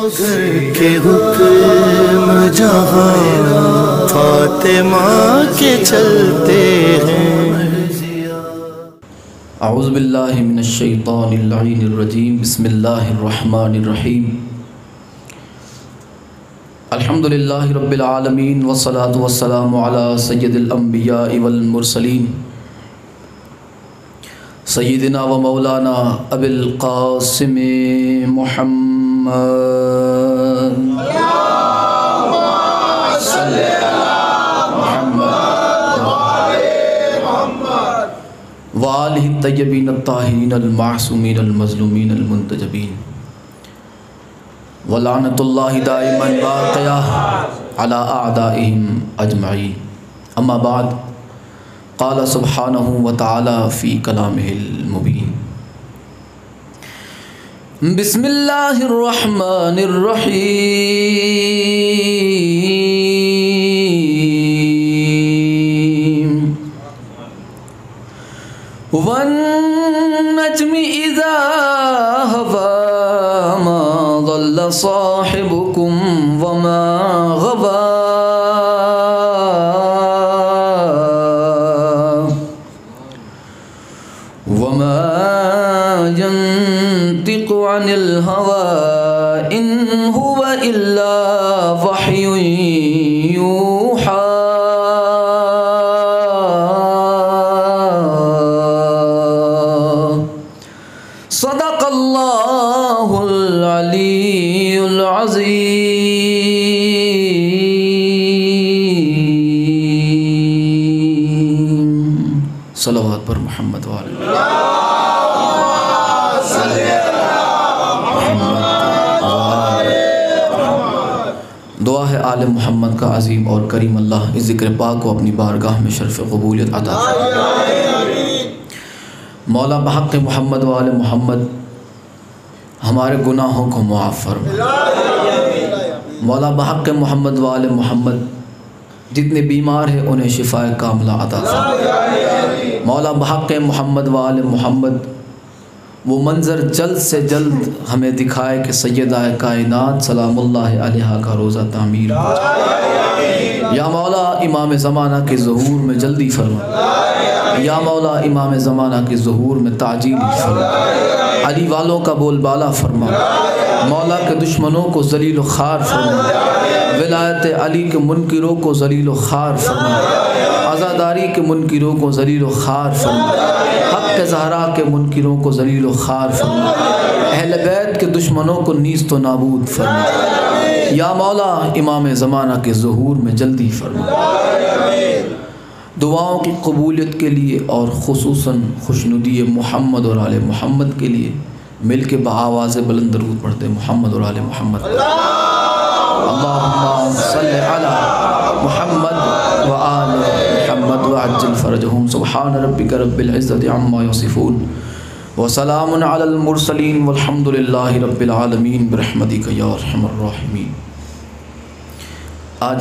घर के हुक्म जहाँ फातिमा के चलते हैं। औज़ु बिल्लाहि मिनश शैतानिर रजीम। बिस्मिल्लाहिर रहमानिर रहीम। अल्हम्दुलिल्लाहि रब्बिल आलमीन वस्सलातु वस्सलामु अला सय्यिदिल अंबिया वल मुरसलीन सय्यिदिना व मौलाना अबिल क़ासिम मुहम्मद व आलिहि तय्यबीन अत्ताहिरीन अल मासूमीन अल मज़लूमीन अल मुंतजबीन व लानतुल्लाहि दाइमन बाक़िया अला अअदाइहिम अजमईन। अम्मा बाद, क़ाल सुब्हानहु व तआला फ़ी कलामिहिल मुबीन। बिस्मिल्लाहिर रहमानिर रहीम। वन्नज्मि इज़ा हवा मा ज़ल्ल साहिबुकुम वमा गवा वमा यंतिक़ु अनिल हवा इन हुवा इल्ला वह्युन यूहा। सदक़ल्लाहुल अलीयुल अज़ीम। सलवात पर मोहम्मद वाले दुआ है आले मोहम्मद का अज़ीम और करीम अल्लाह इस ज़िक्र पाक को अपनी बारगाह में शर्फ़ क़बूलियत अता फरमाए। मौला बहक़ मोहम्मद व आले मोहम्मद हमारे गुनाहों को मुआफ़ फरमाए। मौला बहक़ मोहम्मद व आले मोहम्मद जितने बीमार हैं उन्हें शिफ़ाए कामिला अता फरमाए। मौला बहक़ मोहम्मद व आले मोहम्मद वो मंज़र जल्द से जल्द हमें दिखाए कि सय्यदा कायनात सलामुल्लाहि अलैहा का रोज़ा तामीर हो जाए। या मौला इमाम ज़माना के ज़हूर में जल्दी फरमा। या मौला इमाम ज़माना के ज़हूर में ताजील फरमा। अली वालों का बोलबाला फरमा। मौला के दुश्मनों को ज़लील ख़ार फरमा। विलायत अली के मुनकिरों को ज़लील ख़ार फरमा। आज़ादारी के मुनकिरों को ज़लील ख़ार फरमा। हक़ ज़हरा के मुनकिरों को ज़लील ख़ार फरमा। अहले बैत के दुश्मनों को नीस्त व नाबूद फरमा। या मौला इमाम ज़माना के ज़हूर में जल्दी फरमा। दुआओं की कबूलियत के लिए और ख़ुसूसन खुशनुदी मोहम्मद और आले मोहम्मद के लिए मिल के बआवाज़ बुलंद दरूद पढ़ते मोहम्मद और आले मोहम्मद। अल्लाहुम्मा सल्लि अला मुहम्मद व आले मुहम्मद व अज्जिल फ़रजहुम। सुब्हान रब्बिका रब्बिल इज़्ज़ति अम्मा यसिफ़ून व सलामुन अलल मुरसलीन वल्हम्दुलिल्लाहि रब्बिल आलमीन बिरहमतिका या अरहमर राहिमीन। आज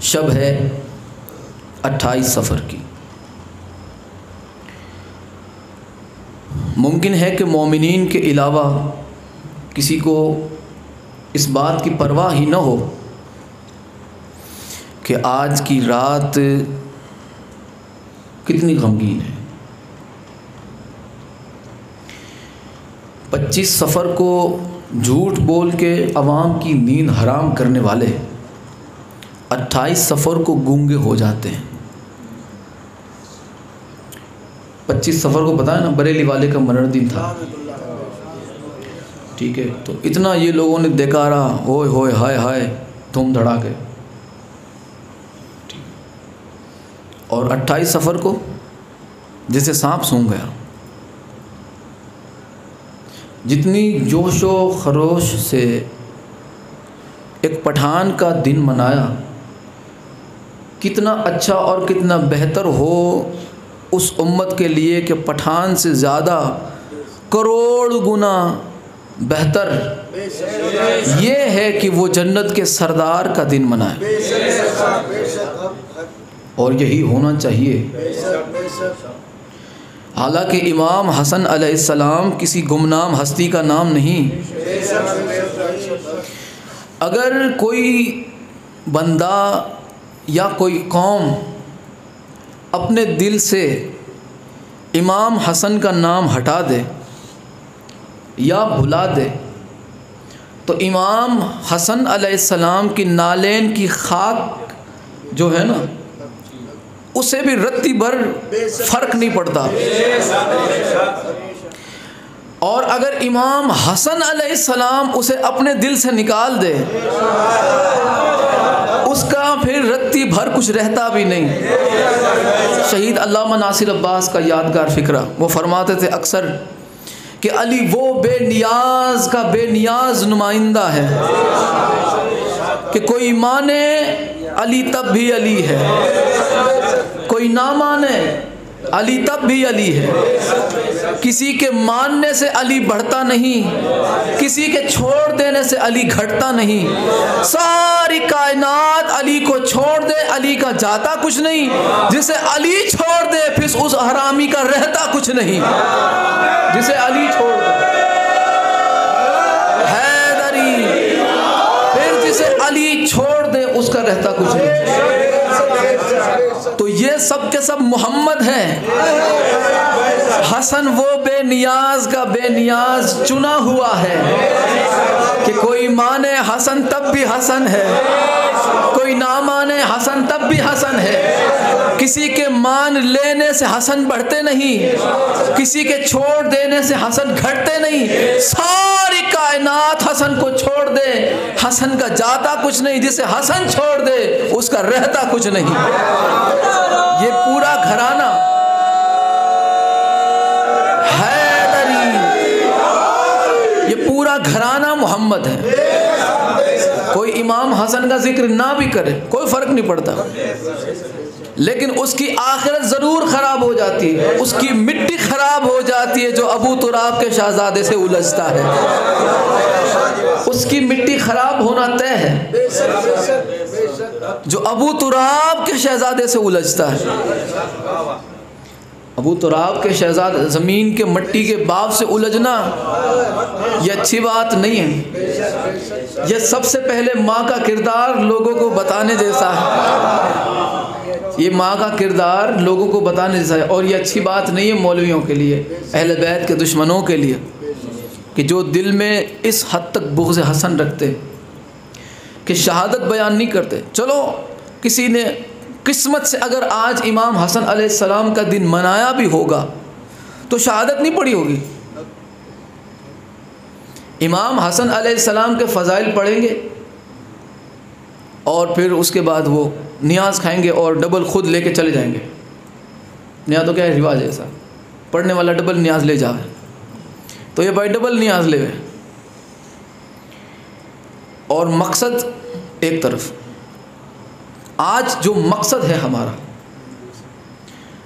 शब है 28 सफ़र की। मुमकिन है कि मोमिनीन के अलावा किसी को इस बात की परवाह ही न हो कि आज की रात कितनी गमगीन है। 25 सफ़र को झूठ बोल के अवाम की नींद हराम करने वाले 28 सफ़र को गूंगे हो जाते हैं। 25 सफ़र को पता है ना, बरेली वाले का मरण दिन था। ठीक है, तो इतना ये लोगों ने देकारा होए होए हाय हाय धूम धड़ाके। और 28 सफ़र को जैसे सांप सूंघ गया। जितनी जोशो खरोश से एक पठान का दिन मनाया, कितना अच्छा और कितना बेहतर हो उस उम्मत के लिए कि पठान से ज़्यादा करोड़ गुना बेहतर ये है कि वो जन्नत के सरदार का दिन मनाए। और यही होना चाहिए। हालांकि इमाम हसन अलैहिस्सलाम किसी गुमनाम हस्ती का नाम नहीं। अगर कोई बंदा या कोई कौम अपने दिल से इमाम हसन का नाम हटा दे या भुला दे तो इमाम हसन अलैहिस्सलाम की नालेन की खाक जो है ना उसे भी रत्ती भर फर्क नहीं पड़ता। और अगर इमाम हसन अलैहिस्सलाम उसे अपने दिल से निकाल दे उसका फिर रत्ती भर कुछ रहता भी नहीं। शहीद अल्लामा नासिर अब्बास का यादगार फ़िक्रा, वो फरमाते थे अक्सर कि अली वो बेनियाज का बेनियाज नुमाइंदा है कि कोई माने अली तब भी अली है, कोई ना माने अली तब भी अली है। किसी के मानने से अली बढ़ता नहीं, किसी के छोड़ देने से अली घटता नहीं। सारी कायनात अली को छोड़ दे, अली का जाता कुछ नहीं। जिसे अली छोड़ दे फिर उस हरामी का रहता कुछ नहीं। जिसे अली छोड़ दे हैदरी, फिर जिसे अली छोड़ दे उसका रहता कुछ नहीं। तो ये सब के सब मोहम्मद हैं। हसन वो बेनियाज का बेनियाज चुना हुआ है कि कोई माने हसन तब भी हसन है, कोई ना माने हसन तब भी हसन है। किसी के मान लेने से हसन बढ़ते नहीं, किसी के छोड़ देने से हसन घटते नहीं। सारी कायनात हसन को छोड़ दे, हसन का जाता कुछ नहीं। जिसे हसन छोड़ दे उसका रहता कुछ नहीं। ये पूरा घराना हैदरी, ये पूरा घराना मोहम्मद है। कोई इमाम हसन का जिक्र ना भी करे कोई फर्क नहीं पड़ता, लेकिन उसकी आखिरत ज़रूर ख़राब हो जाती है, उसकी मिट्टी ख़राब हो जाती है जो अबू तुराब के शहजादे से उलझता है। उसकी मिट्टी ख़राब होना तय है जो अबू तुराब के शहजादे से उलझता है। अबू तुराब के शहजादे ज़मीन के मट्टी के बाप से उलझना ये अच्छी बात नहीं है। ये सबसे पहले माँ का किरदार लोगों को बताने जैसा है। ये माँ का किरदार लोगों को बताने जैसा है। और ये अच्छी बात नहीं है मौलवियों के लिए, अहले बैत के दुश्मनों के लिए, कि जो दिल में इस हद तक बुग़्ज़ हसन रखते कि शहादत बयान नहीं करते। चलो किसी ने किस्मत से अगर आज इमाम हसन अलैहिस्सलाम का दिन मनाया भी होगा तो शहादत नहीं पड़ी होगी। इमाम हसन अलैहिस्सलाम के फ़ज़ाइल पढ़ेंगे और फिर उसके बाद वो नियाज़ खाएंगे और डबल खुद लेके चले जाएंगे। नियाज़ तो क्या है, रिवाज है ऐसा, पढ़ने वाला डबल नियाज़ ले जाए तो ये भाई डबल नियाज़ ले। और मकसद एक तरफ, आज जो मकसद है हमारा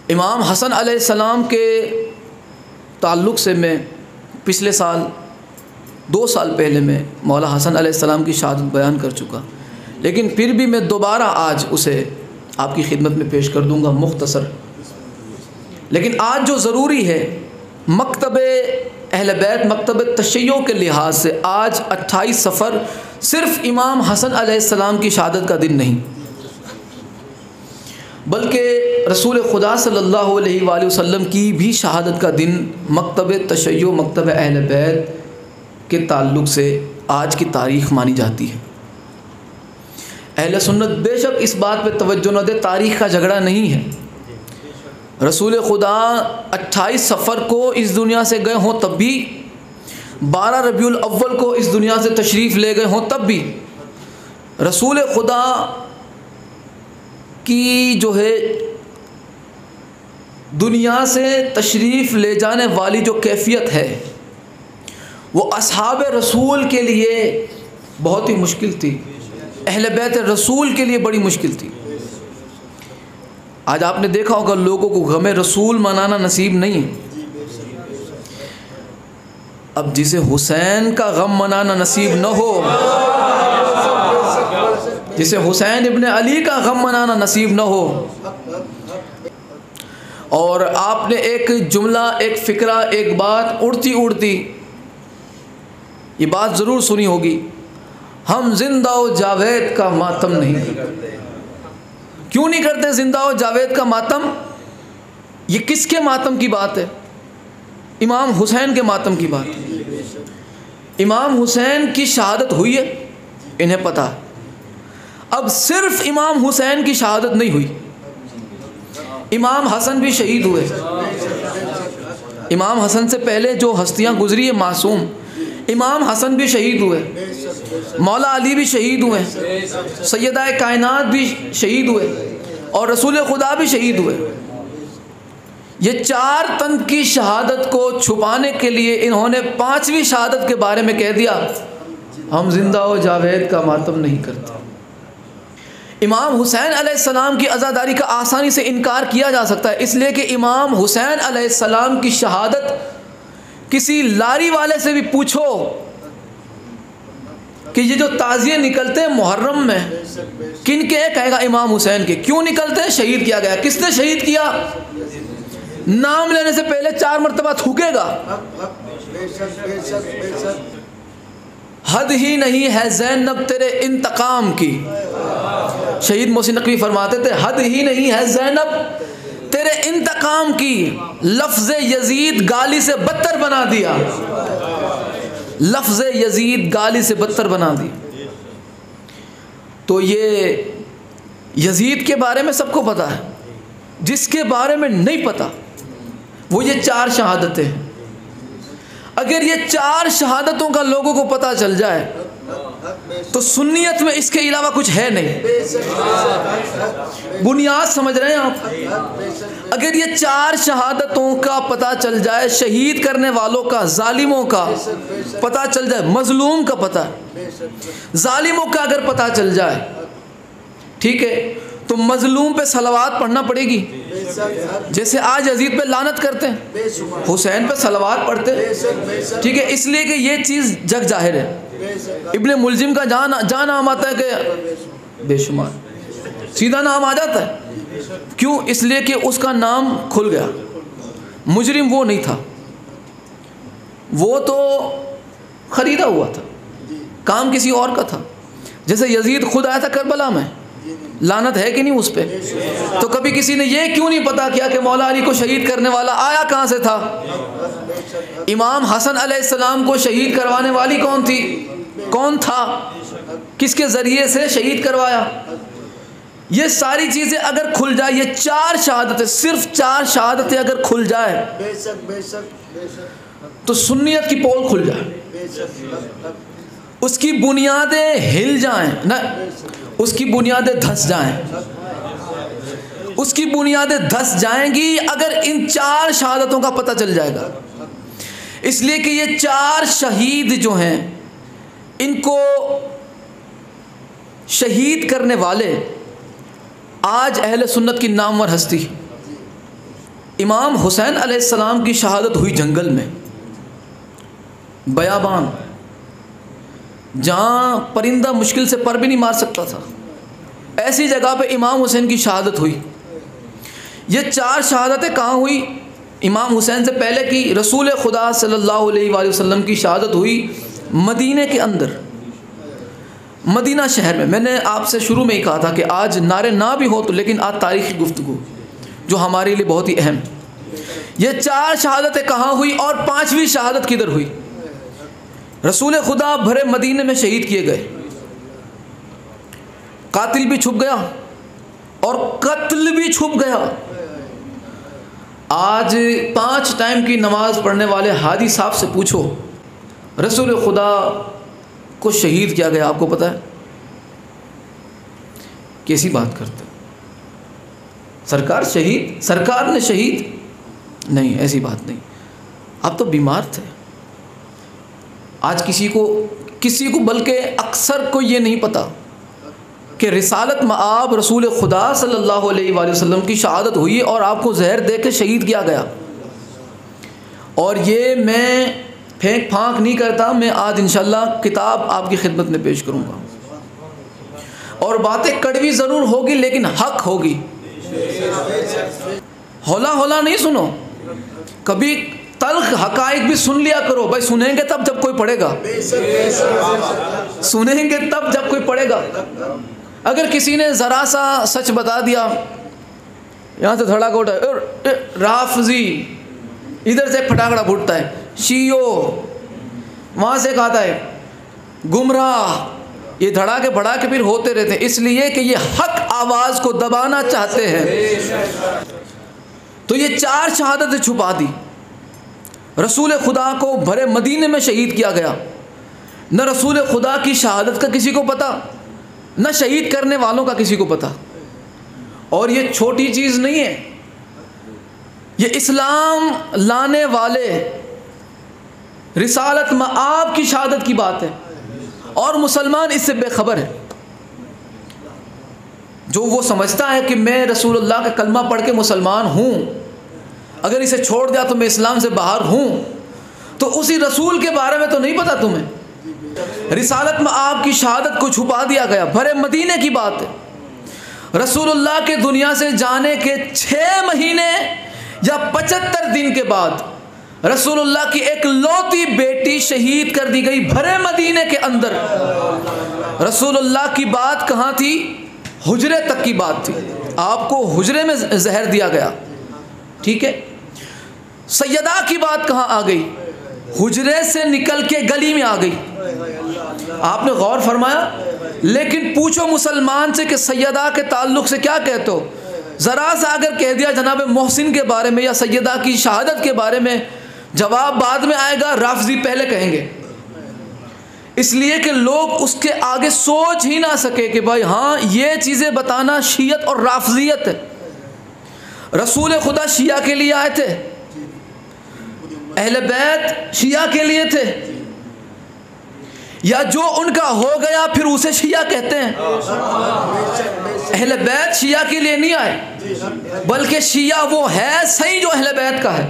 इमाम हसन अलैहिस्सलाम के ताल्लुक़ से, मैं पिछले साल 2 साल पहले मैं मौला हसन अलैहिस्सलाम की शहादत बयान कर चुका, लेकिन फिर भी मैं दोबारा आज उसे आपकी खिदमत में पेश कर दूंगा मुख्तसर। लेकिन आज जो ज़रूरी है, मकतबे अहले बैत मकतब तशय्यो के लिहाज से आज 28 सफ़र सिर्फ़ इमाम हसन अलैहिस्सलाम की शहादत का दिन नहीं, बल्कि रसूल खुदा सल्लल्लाहु अलैहि वसल्लम की भी शहादत का दिन मकतब तशय्यो मकतब अहले बैत के ताल्लुक़ से आज की तारीख़ मानी जाती है। अहले सुन्नत बेशक इस बात पे तवज्जो न दे, तारीख़ का झगड़ा नहीं है। रसूल खुदा 28 सफ़र को इस दुनिया से गए हों तब भी, 12 रबीउल अव्वल को इस दुनिया से तशरीफ़ ले गए हों तब भी, रसूल खुदा की जो है दुनिया से तशरीफ़ ले जाने वाली जो कैफियत है वो असहाब रसूल के लिए बहुत ही मुश्किल थी, अहले बैत रसूल के लिए बड़ी मुश्किल थी। आज आपने देखा होगा लोगों को गमे रसूल मनाना नसीब नहीं है। अब जिसे हुसैन का गम मनाना नसीब न हो, जिसे हुसैन इब्ने अली का गम मनाना नसीब न हो, और आपने एक जुमला, एक फ़िक्रा, एक बात उड़ती उड़ती ये बात ज़रूर सुनी होगी, हम जिंदा व जावेद का मातम नहीं करते। क्यों नहीं करते जिंदा व जावेद का मातम? ये किसके मातम की बात है? इमाम हुसैन के मातम की बात है। इमाम हुसैन की शहादत हुई है, इन्हें पता है। अब सिर्फ इमाम हुसैन की शहादत नहीं हुई, इमाम हसन भी शहीद हुए। इमाम हसन से पहले जो हस्तियां गुजरी है मासूम, इमाम हसन भी शहीद हुए, मौला अली भी शहीद हुए, सैयदा कायनात भी शहीद हुए और रसूल खुदा भी शहीद हुए। ये 4 तन की शहादत को छुपाने के लिए इन्होंने 5वीं शहादत के बारे में कह दिया, हम जिंदा व जावेद का मातम नहीं करते। इमाम हुसैन अलैहिस्सलाम की अज़ादारी का आसानी से इनकार किया जा सकता है, इसलिए कि इमाम हुसैन अलैहिस्सलाम की शहादत किसी लारी वाले से भी पूछो कि ये जो ताज़िए निकलते हैं मुहर्रम में किन के, कहेगा इमाम हुसैन के। क्यों निकलते हैं? शहीद किया गया। किसने शहीद किया? नाम लेने से पहले 4 मरतबा थूकेगा। हद ही नहीं है ज़ैनब तेरे इंतकाम की। शहीद मोहसिन नकवी फरमाते थे, हद ही नहीं है ज़ैनब तेरे इंतकाम की, लफ्ज़ यजीद गाली से बदतर बना दिया। लफ्ज़ यजीद गाली से बदतर बना दिया। तो ये यजीद के बारे में सबको पता है, जिसके बारे में नहीं पता वो ये 4 शहादतें हैं। अगर ये 4 शहादतों का लोगों को पता चल जाए तो सुन्नियत में इसके अलावा कुछ है नहीं। बुनियाद समझ रहे हैं आप? अगर ये 4 शहादतों का पता चल जाए, शहीद करने वालों का, जालिमों का पता चल जाए, मजलूम का पता, जालिमों का अगर पता चल जाए, ठीक है, तो मजलूम पे सलवात पढ़ना पड़ेगी। जैसे आज यजीद पे लानत करते हैं, हुसैन पे सलवात पढ़ते हैं, ठीक है, इसलिए कि ये चीज़ जग जाहिर है। इब्ने मुलजिम का जहाँ नाम आता है कि बेशुमार, सीधा नाम आ जाता है। क्यों? इसलिए कि उसका नाम खुल गया। मुजरिम वो नहीं था, वो तो ख़रीदा हुआ था, काम किसी और का था। जैसे यजीद खुद आया था करबला में, लानत है कि नहीं उस पर? तो कभी किसी ने ये क्यों नहीं पता किया कि मौला अली को शहीद करने वाला आया कहाँ से था? इमाम हसन अलैहिस्सलाम को शहीद करवाने वाली कौन थी? कौन था? किसके ज़रिए से शहीद करवाया? ये सारी चीज़ें अगर खुल जाए, ये 4 शहादतें, सिर्फ 4 शहादतें अगर खुल जाए तो सुन्नियत की पोल खुल जाए, उसकी बुनियादें हिल जाएं ना, उसकी बुनियादें धंस जाएं, उसकी बुनियादें धंस जाएंगी अगर इन 4 शहादतों का पता चल जाएगा। इसलिए कि ये 4 शहीद जो हैं, इनको शहीद करने वाले आज अहले सुन्नत की नामवर हस्ती। इमाम हुसैन अलैहिस्सलाम की शहादत हुई जंगल में, बयाबान, जहाँ परिंदा मुश्किल से पर भी नहीं मार सकता था, ऐसी जगह पे इमाम हुसैन की शहादत हुई। ये 4 शहादतें कहाँ हुई? इमाम हुसैन से पहले की रसूल खुदा सल्लल्लाहु अलैहि वसल्लम की शहादत हुई मदीने के अंदर, मदीना शहर में। मैंने आपसे शुरू में ही कहा था कि आज नारे ना भी हो तो लेकिन आज तारीख़ी गुफ्तगू जो हमारे लिए बहुत ही अहम। ये 4 शहादतें कहाँ हुई और 5वीं शहादत किधर हुई? रसूल खुदा भरे मदीने में शहीद किए गए, कातिल भी छुप गया और कत्ल भी छुप गया। आज 5 टाइम की नमाज पढ़ने वाले हादी साहब से पूछो, रसूल खुदा को शहीद किया गया, आपको पता है? कैसी बात करते? सरकार शहीद, सरकार ने शहीद नहीं, ऐसी बात नहीं। आप तो बीमार थे। आज किसी को बल्कि अक्सर को ये नहीं पता कि रिसालत मआब रसूल खुदा सल्लल्लाहु अलैहि वसल्लम की शहादत हुई और आपको जहर दे के शहीद किया गया। और ये मैं फेंक फांक नहीं करता, मैं आज इंशाल्लाह किताब आपकी खिदमत में पेश करूँगा और बातें कड़वी ज़रूर होगी लेकिन हक होगी। हौला हौला नहीं सुनो, कभी तल्ख हकाइक भी सुन लिया करो। भाई सुनेंगे तब जब कोई पढ़ेगा, सुनेंगे तब जब कोई पढ़ेगा। अगर किसी ने ज़रा सा सच बता दिया, यहाँ से धड़ाका उठा राफजी, इधर से फटाकड़ा फूटता है, शियो वहाँ से खाता है, गुमराह, ये धड़ाके भड़ाके फिर होते रहते हैं, इसलिए कि ये हक आवाज़ को दबाना चाहते हैं। तो ये 4 शहादतें छुपा दी। रसूल खुदा को भरे मदीने में शहीद किया गया। न रसूल खुदा की शहादत का किसी को पता, न शहीद करने वालों का किसी को पता। और ये छोटी चीज़ नहीं है, ये इस्लाम लाने वाले रिसालत मआब की शहादत की बात है, और मुसलमान इससे बेखबर है। जो वो समझता है कि मैं रसूलुल्लाह का कलमा पढ़ के मुसलमान हूँ, अगर इसे छोड़ दिया तो मैं इस्लाम से बाहर हूँ, तो उसी रसूल के बारे में तो नहीं पता तुम्हें। रिसालत में आपकी शहादत को छुपा दिया गया, भरे मदीने की बात है। रसूलुल्लाह के दुनिया से जाने के 6 महीने या 75 दिन के बाद रसूलुल्लाह की एक लौती बेटी शहीद कर दी गई, भरे मदीने के अंदर। रसूलुल्लाह की बात कहाँ थी? हुजरे तक की बात थी। आपको हुजरे में जहर दिया गया, ठीक है। सैयदा की बात कहाँ आ गई? हुजरे से निकल के गली में आ गई। आपने गौर फरमाया? लेकिन पूछो मुसलमान से कि सैयदा के ताल्लुक़ से क्या कहते हो? ज़रा सा अगर कह दिया जनाब मोहसिन के बारे में या सैयदा की शहादत के बारे में, जवाब बाद में आएगा, राफजी पहले कहेंगे। इसलिए कि लोग उसके आगे सोच ही ना सके कि भाई हाँ ये चीज़ें बताना शियत और राफजियत है। रसूल खुदा शिया के लिए आए थे, अहले बैत शिया के लिए थे, या जो उनका हो गया फिर उसे शिया कहते हैं। अहले बैत शिया के लिए नहीं आए, बल्कि शिया वो है सही जो अहले बैत का है।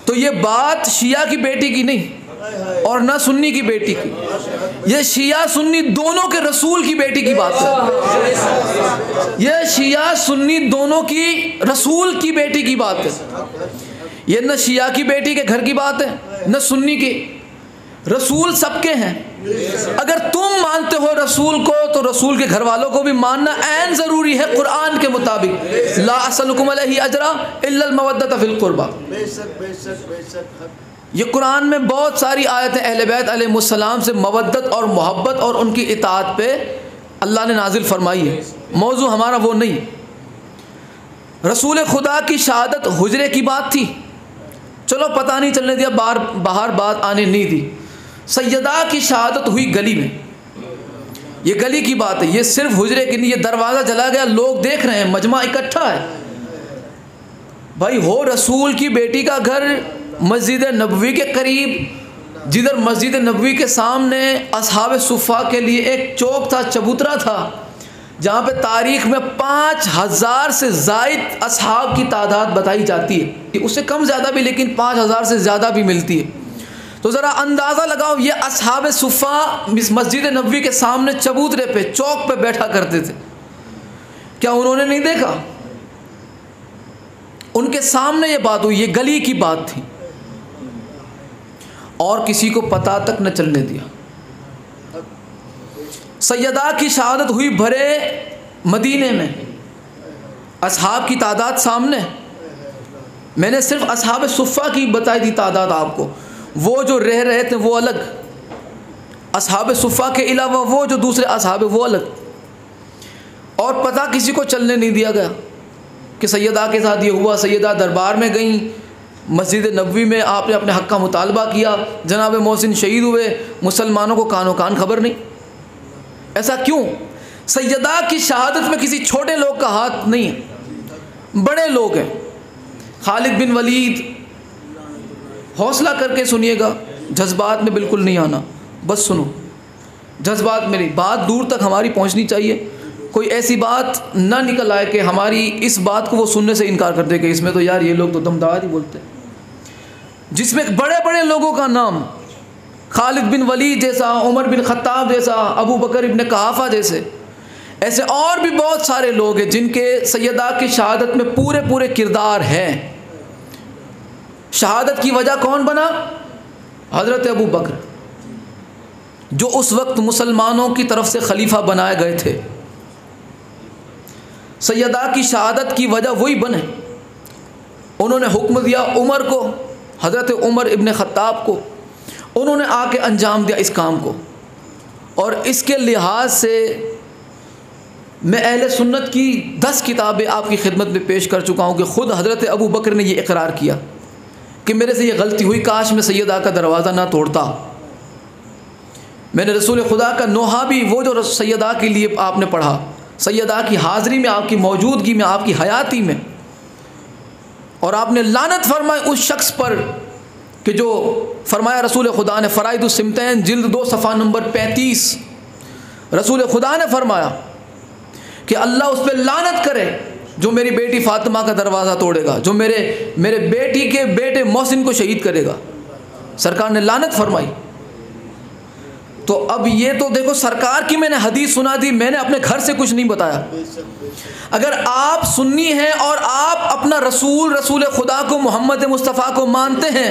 तो ये बात शिया की बेटी की नहीं और ना सुन्नी की बेटी की, ये शिया सुन्नी दोनों के रसूल की बेटी की बात है। ये शिया सुन्नी दोनों की रसूल की बेटी की बात है। ये न शिया की बेटी के घर की बात है, न सुन्नी की। रसूल सबके हैं। अगर तुम मानते हो रसूल को, तो रसूल के घर वालों को भी मानना ऐन ज़रूरी है कुरान के मुताबिक। ला असलुकुम अलैहि अजरा इल्लल मवद्दत फिल कुर्बा। ये कुरान में बहुत सारी आयतें अहले बैत अलैहिस्सलाम से मवद्दत और मोहब्बत और उनकी इताअत पे अल्लाह ने नाजिल फरमाई है। मौजू हमारा वो नहीं। रसूल खुदा की शहादत हुजरे की बात थी, चलो पता नहीं चलने दिया, बाहर बात आने नहीं दी। सैयदा की शहादत हुई गली में, ये गली की बात है, ये सिर्फ हुजरे की नहीं। ये दरवाज़ा जला गया, लोग देख रहे हैं, मजमा इकट्ठा है। भाई हो रसूल की बेटी का घर मस्जिद नबवी के करीब, जिधर मस्जिद नबवी के सामने असहाब सुफ़ा के लिए एक चौक था, चबूतरा था, जहाँ पे तारीख़ में 5000 से ज़ायद असहाब की तादाद बताई जाती है। उससे कम ज़्यादा भी, लेकिन 5000 से ज़्यादा भी मिलती है। तो ज़रा अंदाज़ा लगाओ, ये असहाब सुफ़ा मस्जिद नबवी के सामने चबूतरे पे, चौक पे बैठा करते थे। क्या उन्होंने नहीं देखा? उनके सामने ये बात हुई, ये गली की बात थी, और किसी को पता तक न चलने दिया। सैयदा की शहादत हुई भरे मदीने में, असहाब की तादाद सामने। मैंने सिर्फ असहाब सुफ़ा की बताई थी तादाद आपको, वो जो रह रहे थे वो अलग, असहाब सुफ़ा के अलावा वो जो दूसरे असहाब वो अलग। और पता किसी को चलने नहीं दिया गया कि सैयदा के साथ ये हुआ। सैयदा दरबार में गई, मस्जिद नबवी में आपने अपने हक़ का मुतालबा किया, जनाब मोहसिन शहीद हुए, मुसलमानों को कानो कान खबर नहीं। ऐसा क्यों? सैयदा की शहादत में किसी छोटे लोग का हाथ नहीं है, बड़े लोग हैं। खालिद बिन वलीद, हौसला करके सुनिएगा, जज्बात में बिल्कुल नहीं आना, बस सुनो, जज्बात में नहीं, बात दूर तक हमारी पहुंचनी चाहिए। कोई ऐसी बात ना निकल आए कि हमारी इस बात को वो सुनने से इनकार कर दे कि इसमें तो यार ये लोग तो दमदार ही बोलते हैं। जिसमें बड़े बड़े लोगों का नाम, खालिद बिन वलीद जैसा, उमर बिन खत्ताब जैसा, अबू बकर इब्न कहाफ़ा जैसे, ऐसे और भी बहुत सारे लोग हैं जिनके सैयदा की शहादत में पूरे पूरे किरदार हैं। शहादत की वजह कौन बना? हज़रत अबू बकर, जो उस वक्त मुसलमानों की तरफ से खलीफा बनाए गए थे। सैयदा की शहादत की वजह वही बने। उन्होंने हुक्म दिया उमर को, हज़रत उमर इब्न ख़त्ताब को, उन्होंने आके अंजाम दिया इस काम को। और इसके लिहाज से मैं अहले सुन्नत की 10 किताबें आपकी खिदमत में पेश कर चुका हूँ कि ख़ुद हज़रत अबू बकर ने ये इकरार किया कि मेरे से ये गलती हुई, काश मैं सैयदा का दरवाज़ा ना तोड़ता। मैंने रसूल खुदा का नोहा भी, वो जो सैयदा के लिए आपने पढ़ा, सैयदा की हाज़री में, आपकी मौजूदगी में, आपकी हयाती में, और आपने लानत फरमाई उस शख्स पर कि जो फरमाया रसूल खुदा ने, फ़राइदुस सिमतैन जिल्द 2 सफ़ा नंबर 35, रसूल खुदा ने फरमाया कि अल्लाह उस पर लानत करे जो मेरी बेटी फ़ातिमा का दरवाज़ा तोड़ेगा, जो मेरे बेटी के बेटे मोहसिन को शहीद करेगा। सरकार ने लानत फरमाई। तो अब ये तो देखो, सरकार की मैंने हदीस सुना दी, मैंने अपने घर से कुछ नहीं बताया। अगर आप सुन्नी हैं और आप अपना रसूल खुदा को, मोहम्मद मुस्तफ़ा को मानते हैं,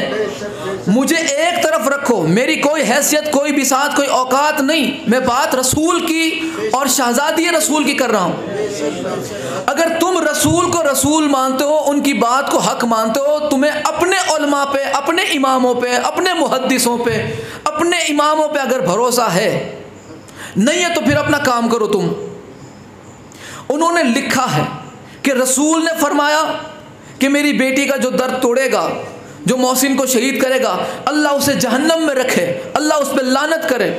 मुझे एक तरफ रखो, मेरी कोई हैसियत, कोई बिसात, कोई औकात नहीं, मैं बात रसूल की और शहज़ादी रसूल की कर रहा हूँ। अगर तुम रसूल को रसूल मानते हो, उनकी बात को हक मानते हो, तुम्हें अपने उलमा पे, अपने इमामों पे, अपने मुहद्दिसों पे, अपने इमामों पे अगर भरोसा है, नहीं है तो फिर अपना काम करो तुम। उन्होंने लिखा है कि रसूल ने फरमाया कि मेरी बेटी का जो दर्द तोड़ेगा, जो मोहसिन को शहीद करेगा, अल्लाह उसे जहन्नम में रखे, अल्लाह उस पर लानत करे।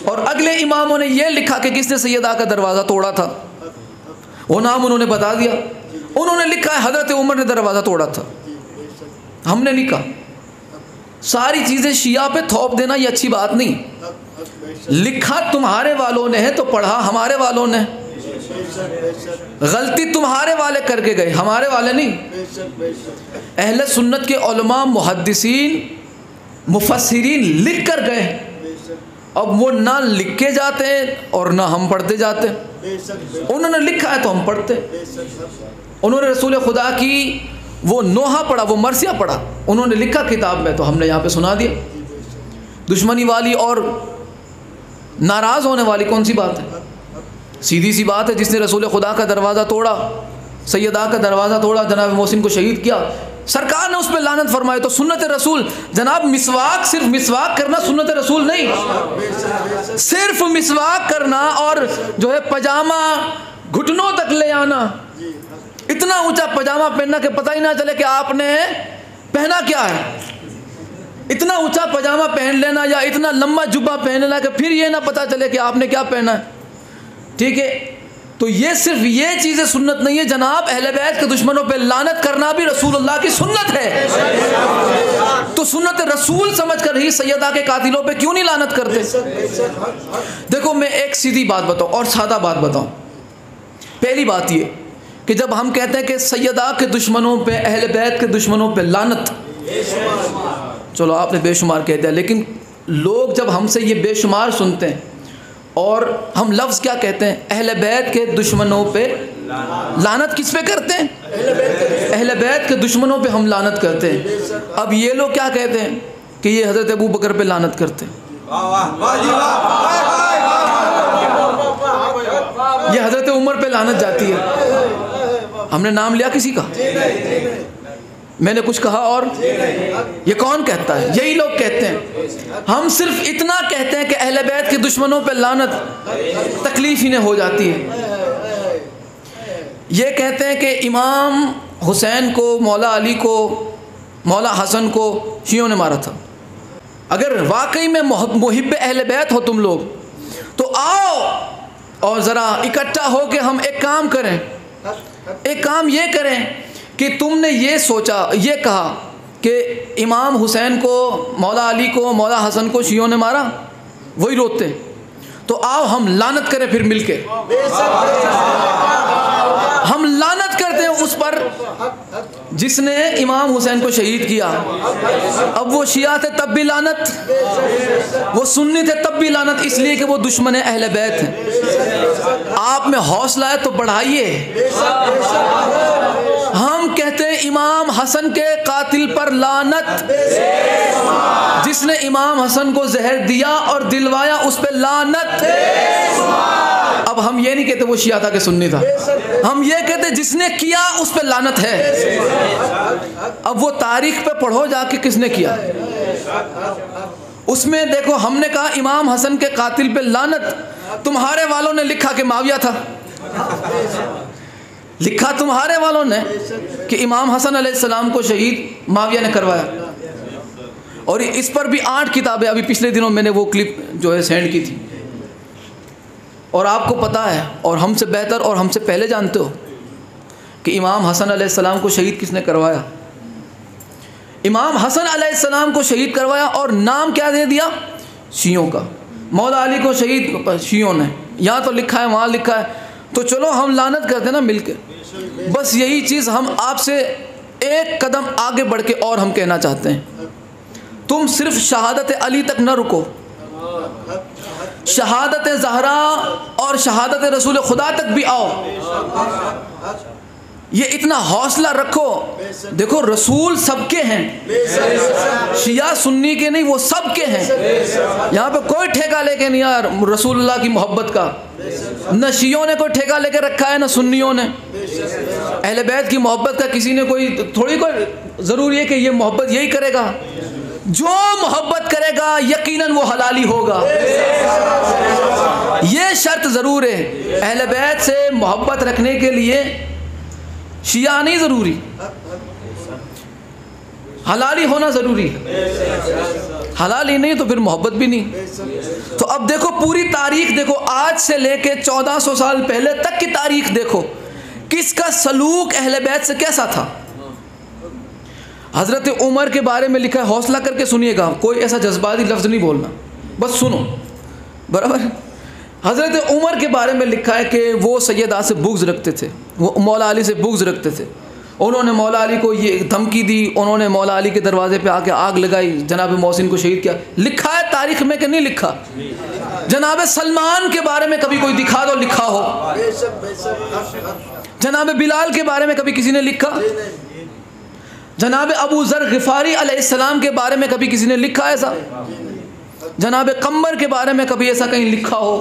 और अगले इमामों ने यह लिखा कि किसने सैयदा का दरवाज़ा तोड़ा था, वो नाम उन्होंने बता दिया। उन्होंने लिखा है हज़रत उमर ने दरवाज़ा तोड़ा था, हमने नहीं कहा। सारी चीज़ें शिया पे थोप देना ये अच्छी बात नहीं। लिखा तुम्हारे वालों ने है तो पढ़ा हमारे वालों ने, गलती तुम्हारे वाले करके गए, हमारे वाले नहीं। अहले सुन्नत के उलमा, मुहद्दिसीन, मुफस्सिरीन लिख कर गए, अब वो ना लिख के जाते हैं और ना हम पढ़ते जाते। उन्होंने लिखा है तो हम पढ़ते। उन्होंने रसूल खुदा की वो नोहा पढ़ा, वो मरसिया पढ़ा, उन्होंने लिखा किताब में, तो हमने यहाँ पे सुना दिया। दुश्मनी वाली और नाराज़ होने वाली कौन सी बात है? सीधी सी बात है, जिसने रसूल खुदा का दरवाज़ा तोड़ा, सैयदा का दरवाज़ा तोड़ा, जनाब मोहसिन को शहीद किया, सरकार ने उस पर लानत फरमाई। तो सुन्नत रसूल जनाब, मिसवाक, सिर्फ मिसवाक करना सुन्नत रसूल नहीं। सिर्फ मिसवाक करना और जो है पजामा घुटनों तक ले आना, इतना ऊंचा पजामा पहनना कि पता ही ना चले कि आपने पहना क्या है, इतना ऊंचा पजामा पहन लेना या इतना लंबा जुब्बा पहन लेना कि फिर ये ना पता चले कि आपने क्या पहना है। ठीक है, तो ये सिर्फ ये चीज़ें सुन्नत नहीं है जनाब। अहले बैत के दुश्मनों पे लानत करना भी रसूलुल्लाह की सुन्नत है। तो सुन्नत रसूल समझ कर ही सैयदा के कातिलों पे क्यों नहीं लानत करते? देखो, मैं एक सीधी बात बताऊं और सादा बात बताऊं। पहली बात ये कि जब हम कहते हैं कि सैयदा के दुश्मनों पे, अहले बैत के दुश्मनों पे लानत, चलो आपने बेशुमार कह दिया, लेकिन लोग जब हमसे ये बेशुमार सुनते हैं और हम लफ्ज़ क्या कहते हैं, अहले बैत के दुश्मनों पे लानत किस पे करते हैं? अहले बैत के दुश्मनों पे हम लानत करते हैं। अब ये लोग क्या कहते हैं कि ये हज़रत अबू बकर पे लानत करते हैं, ये हज़रत उमर पे लानत जाती है। हमने नाम लिया किसी का? मैंने कुछ कहा और ये कौन कहता है? यही लोग कहते हैं। हम सिर्फ इतना कहते हैं कि अहले बैत के दुश्मनों पे लानत, तकलीफ इन्हें हो जाती है। ये कहते हैं कि इमाम हुसैन को, मौला अली को, मौला हसन को शियों ने मारा था। अगर वाकई में मुहिब्ब अहले बैत हो तुम लोग, तो आओ और ज़रा इकट्ठा हो के हम एक काम करें। एक काम ये करें कि तुमने ये सोचा, ये कहा कि इमाम हुसैन को, मौला अली को, मौला हसन को शियों ने मारा, वही रोते, तो आओ हम लानत करें फिर मिलके। हम लानत करते हैं उस पर जिसने इमाम हुसैन को शहीद किया, अब वो शिया थे तब भी लानत, वो सुन्नी थे तब भी लानत, इसलिए कि वो दुश्मन अहले बैत हैं। आप में हौसला है तो बढ़ाइए। हम कहते हैं इमाम हसन के कातिल पर लानत, जिसने इमाम हसन को जहर दिया और दिलवाया उस पर लानत। अब हम ये नहीं कहते वो शिया था कि सुन्नी था, हम ये कहते जिसने किया उस पर लानत है। अब वो तारीख पे पढ़ो जाके किसने किया, उसमें देखो हमने कहा इमाम हसन के कातिल पे लानत, तुम्हारे वालों ने लिखा कि माविया था, लिखा तुम्हारे वालों ने कि इमाम हसन अलैहिस्सलाम को शहीद माविया ने करवाया। और इस पर भी 8 किताबें, अभी पिछले दिनों मैंने वो क्लिप जो है सेंड की थी। और आपको पता है और हमसे बेहतर और हमसे पहले जानते हो कि इमाम हसन अलैहिस्सलाम को शहीद किसने करवाया। इमाम हसन अलैहिस्सलाम को शहीद करवाया और नाम क्या दे दिया, शियों का। मौला अली को शहीद शियों ने, यहाँ तो लिखा है वहाँ लिखा है, तो चलो हम लानत करते ना मिलके। बस यही चीज़ हम आपसे एक कदम आगे बढ़ के और हम कहना चाहते हैं, तुम सिर्फ शहादत अली तक न रुको, शहादत ज़हरा और शहादत रसूल खुदा तक भी आओ। ये इतना हौसला रखो। देखो रसूल सबके हैं, शिया सुन्नी के नहीं, वो सबके हैं। यहाँ पे कोई ठेका लेके नहीं यार रसूलुल्लाह की मोहब्बत का, न शियों ने कोई ठेका लेके रखा है न सुन्नियों ने। अहले बैत की मोहब्बत का किसी ने कोई थोड़ी कोई ज़रूरी है कि ये मोहब्बत यही करेगा। जो मोहब्बत करेगा यकीनन वो हलाली होगा, ये शर्त ज़रूर है। अहले बैत से मोहब्बत रखने के लिए शिया नहीं ज़रूरी, हलाली होना ज़रूरी है। हलाली नहीं तो फिर मोहब्बत भी नहीं। तो अब देखो पूरी तारीख देखो, आज से लेके 1400 साल पहले तक की तारीख देखो, किसका सलूक अहले बैत से कैसा था। हज़रत उमर के बारे में लिखा है, हौसला करके सुनिएगा, कोई ऐसा जज्बाती लफ्ज़ नहीं बोलना, बस सुनो बराबर। हज़रत उमर के बारे में लिखा है कि वो सैयदा से बुग़्ज़ रखते थे, वो मौला अली से बुग़्ज़ रखते थे। उन्होंने मौला अली को ये धमकी दी, उन्होंने मौला अली के दरवाज़े पे आके आग लगाई, जनाब मोहसिन को शहीद किया। लिखा है तारीख़ में कि नहीं लिखा। जनाब सलमान के बारे में कभी कोई दिखा दो लिखा हो, जनाब बिलाल के बारे में कभी किसी ने लिखा, जनाब अबू ज़र ग़िफ़ारी अलैहिस्सलाम के बारे में कभी किसी ने लिखा ऐसा, जनाब कम्बर के बारे में कभी ऐसा कहीं लिखा हो,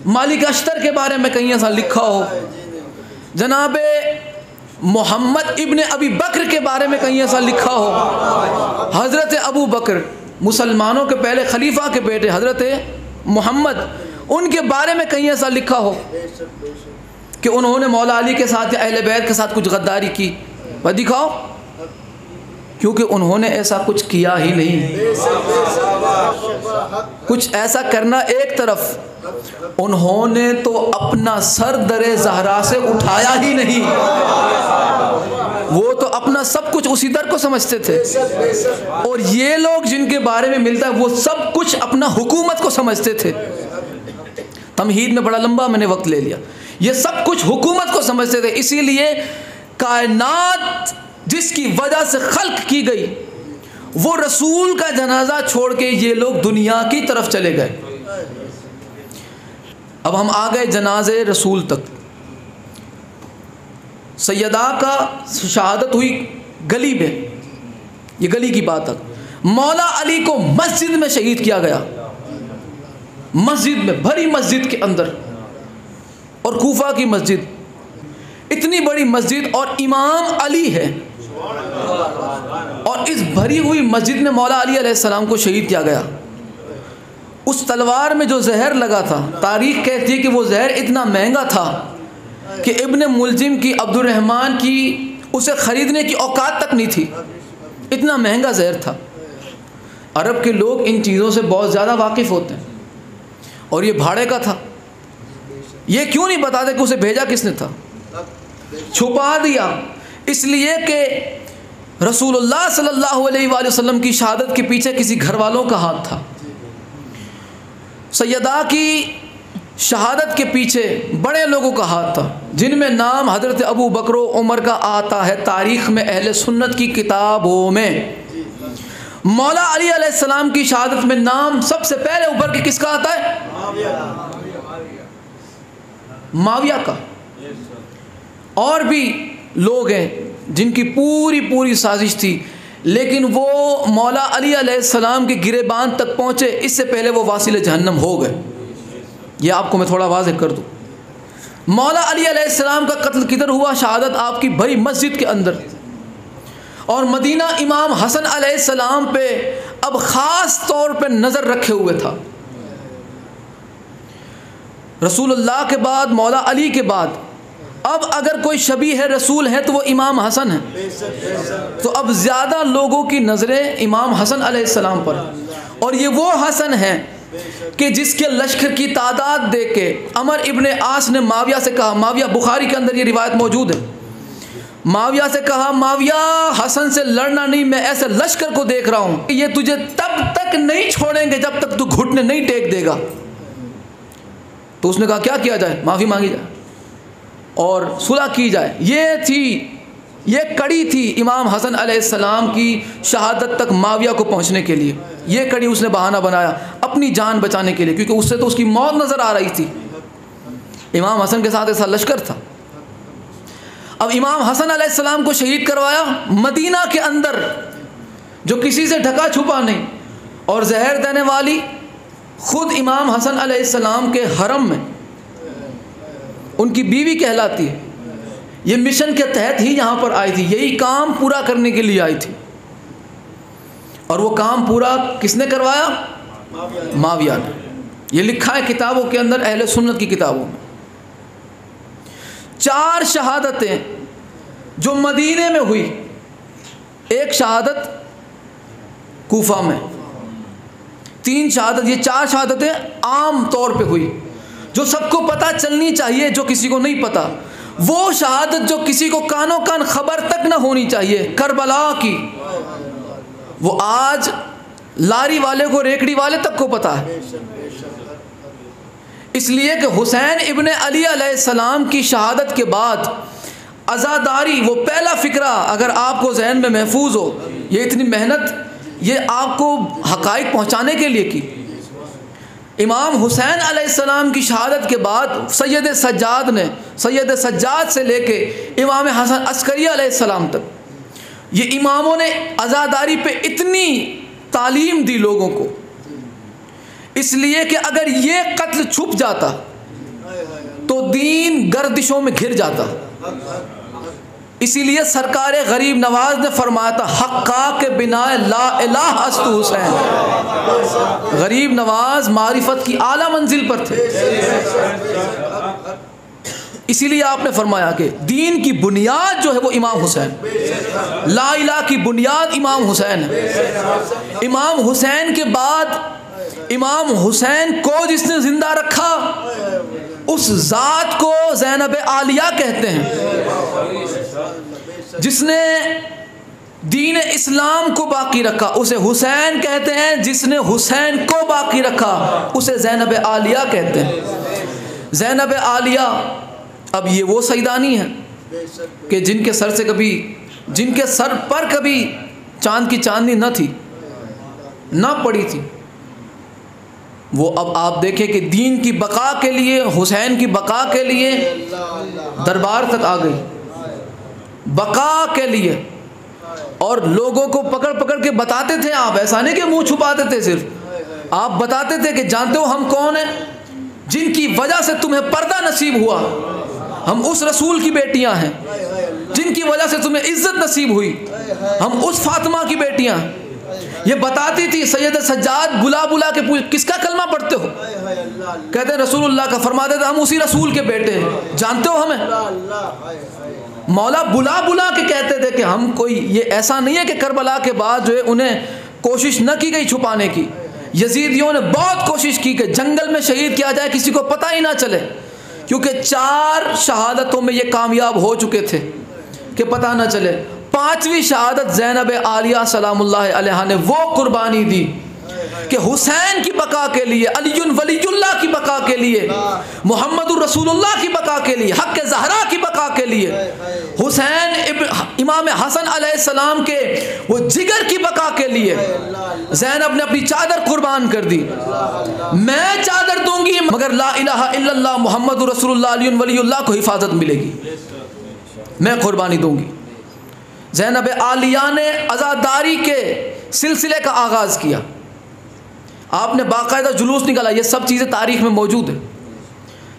मालिक अश्तर के बारे में कहीं ऐसा लिखा हो, जनाब मोहम्मद इब्ने अबी बकर के बारे में कहीं ऐसा लिखा हो, हज़रत अबू बकर मुसलमानों के पहले खलीफा के बेटे हज़रत मोहम्मद, उनके बारे में कहीं ऐसा लिखा हो कि उन्होंने मौला अली के साथ या अहले बैत के साथ कुछ गद्दारी की। वह दिखाओ, क्योंकि उन्होंने ऐसा कुछ किया ही नहीं। कुछ ऐसा करना एक तरफ, उन्होंने तो अपना सर दरे ज़हरा से उठाया ही नहीं। वो तो अपना सब कुछ उसी दर को समझते थे। और ये लोग जिनके बारे में मिलता है वो सब कुछ अपना हुकूमत को समझते थे। तमहीद में बड़ा लंबा मैंने वक्त ले लिया। ये सब कुछ हुकूमत को समझते थे, इसीलिए कायनात जिसकी वजह से खल्क की गई, वो रसूल का जनाजा छोड़ के ये लोग दुनिया की तरफ चले गए। अब हम आ गए जनाजे रसूल तक। सैयदा का शहादत हुई गली में, ये गली की बात तक। मौला अली को मस्जिद में शहीद किया गया, मस्जिद में, भरी मस्जिद के अंदर। और कूफा की मस्जिद, इतनी बड़ी मस्जिद और इमाम अली है, और इस भरी हुई मस्जिद में मौला अली अलैहिस्सलाम को शहीद किया गया। उस तलवार में जो जहर लगा था, तारीख़ कहती है कि वो जहर इतना महंगा था कि इब्ने मुलजिम की, अब्दुर्रहमान की उसे ख़रीदने की औकात तक नहीं थी, इतना महंगा जहर था। अरब के लोग इन चीज़ों से बहुत ज़्यादा वाकिफ़ होते हैं। और ये भाड़े का था। ये क्यों नहीं बताते कि उसे भेजा किसने था, छुपा दिया, इसलिए कि रसूलुल्लाह सल्लल्लाहु अलैहि वसल्लम की शहादत के पीछे किसी घर वालों का हाथ था। सैयदा की शहादत के पीछे बड़े लोगों का हाथ था, जिनमें नाम हज़रत अबू बकर उमर का आता है तारीख़ में, अहले सुन्नत की किताबों में। मौला अली अलैहिस्सलाम की शहादत में नाम सबसे पहले ऊपर के किसका आता है? माविया का। और भी लोग हैं जिनकी पूरी पूरी साजिश थी, लेकिन वो मौला अली अलैहिस्सलाम के गिरेबान तक पहुँचे इससे पहले वो वासिल जहन्नम हो गए। ये आपको मैं थोड़ा वाज़ेह कर दूँ। मौला अली अलैहिस्सलाम का कत्ल किधर हुआ? शहादत आपकी भरी मस्जिद के अंदर। और मदीना इमाम हसन अलैहिस्सलाम पे अब ख़ास तौर पे नज़र रखे हुए था। रसूलुल्लाह के बाद, मौला अली के बाद अब अगर कोई शबीह है रसूल है तो वो इमाम हसन है। तो अब ज़्यादा लोगों की नज़रें इमाम हसन अलैहिस्सलाम पर। और ये वो हसन है कि जिसके लश्कर की तादाद देख के अमर इब्ने आस ने माविया से कहा, माविया, बुखारी के अंदर ये रिवायत मौजूद है, माविया से कहा, माविया हसन से लड़ना नहीं, मैं ऐसे लश्कर को देख रहा हूँ ये तुझे तब तक नहीं छोड़ेंगे जब तक तू घुटने नहीं टेक देगा। तो उसने कहा क्या किया जाए? माफ़ी मांगी जाए और सुलह की जाए। ये कड़ी थी इमाम हसन अलैहिस्सलाम की शहादत तक माविया को पहुँचने के लिए। ये कड़ी उसने बहाना बनाया अपनी जान बचाने के लिए, क्योंकि उससे तो उसकी मौत नज़र आ रही थी। इमाम हसन के साथ ऐसा लश्कर था। अब इमाम हसन अलैहिस्सलाम को शहीद करवाया मदीना के अंदर, जो किसी से ढका छुपा नहीं, और जहर देने वाली खुद इमाम हसन अलैहिस्सलाम के हरम में उनकी बीवी कहलाती है। ये मिशन के तहत ही यहाँ पर आई थी, यही काम पूरा करने के लिए आई थी। और वो काम पूरा किसने करवाया? माविया ने। ये लिखा है किताबों के अंदर, अहले सुन्नत की किताबों में। 4 शहादतें जो मदीने में हुई, एक शहादत कूफा में, 3 शहादत, ये 4 शहादतें आम तौर पे हुई जो सबको पता चलनी चाहिए, जो किसी को नहीं पता। वो शहादत जो किसी को कानों कान खबर तक ना होनी चाहिए, करबला की, वो आज लारी वाले को, रेकड़ी वाले तक को पता है। इसलिए कि हुसैन इब्ने अली अलैहिस्सलाम की शहादत के बाद अज़ादारी, वो पहला फ़िक्रा अगर आपको जहन में महफूज हो, ये इतनी मेहनत ये आपको हक़ाइक़ पहुँचाने के लिए की। इमाम हुसैन अलैहिस्सलाम की शहादत के बाद सैयद सज्जाद से लेके इमाम हसन अस्करी अलैहिस्सलाम तक, ये इमामों ने अज़ादारी पे इतनी तालीम दी लोगों को, इसलिए कि अगर ये कत्ल छुप जाता तो दीन गर्दिशों में घिर जाता। इसीलिए सरकार गरीब नवाज ने फरमाया था, हक्का के बिना ला इलाह अस्तु हुसैन। गरीब नवाज मारिफत की आला मंजिल पर थे, इसीलिए आपने फरमाया कि दीन की बुनियाद जो है वो इमाम हुसैन, ला इलाह की बुनियाद इमाम हुसैन है। इमाम हुसैन के बाद इमाम हुसैन को जिसने जिंदा रखा उस ज़ात को ज़ैनब आलिया कहते हैं। जिसने दीन इस्लाम को बाकी रखा उसे हुसैन कहते हैं, जिसने हुसैन को बाकी रखा उसे ज़ैनब आलिया कहते हैं। ज़ैनब आलिया अब ये वो सईदानी है कि जिनके सर पर कभी चांद की चांदनी न थी, न पड़ी थी। वो अब आप देखें कि दीन की बका के लिए, हुसैन की बका के लिए दरबार तक आ गई, बका के लिए। और लोगों को पकड़ पकड़ के बताते थे आप, ऐसा नहीं कि मुंह छुपाते थे, सिर्फ आप बताते थे कि जानते हो हम कौन हैं, जिनकी वजह से तुम्हें पर्दा नसीब हुआ। हम उस रसूल की बेटियां हैं जिनकी वजह से तुम्हें इज्जत नसीब हुई। हम उस फातिमा की बेटियां। ये बताती थी सैयद सज्जाद बुला बुला के पूछ, किसका कलमा पढ़ते हो? कहते हैं रसूलुल्लाह का। फरमाते थे हम उसी रसूल के बेटे हैं, जानते हो हमें? मौला बुला बुला के कहते थे कि हम कोई, ये ऐसा नहीं है कि करबला के बाद जो है उन्हें कोशिश न की गई छुपाने की। यजीदियों ने बहुत कोशिश की कि जंगल में शहीद किया जाए, किसी को पता ही ना चले, क्योंकि 4 शहादतों में ये कामयाब हो चुके थे कि पता ना चले। 5वीं शहादत ज़ैनब आलिया सलामुल्लाह अलैहा ने वो कुर्बानी दी कि हुसैन की बका के लिए, अलीयुन वलीयुल्लाह की बका के लिए, मुहम्मदुर रसूलुल्लाह की बका के लिए, हक़ ज़हरा की बका के लिए, हुसैन इमाम हसन अलैहिस्सलाम के वो जिगर की बका के लिए ज़ैनब ने अपनी चादर कुर्बान कर दी। मैं चादर दूंगी मगर ला इलाहा इल्लल्लाह मुहम्मदुर रसूलुल्लाह अलीयुन वलीयुल्लाह को हिफाजत मिलेगी, मैं कुर्बानी दूंगी। ज़ैनब आलिया ने अज़ादारी के सिलसिले का आगाज़ किया, आपने बाकायदा जुलूस निकाला, ये सब चीज़ें तारीख़ में मौजूद है।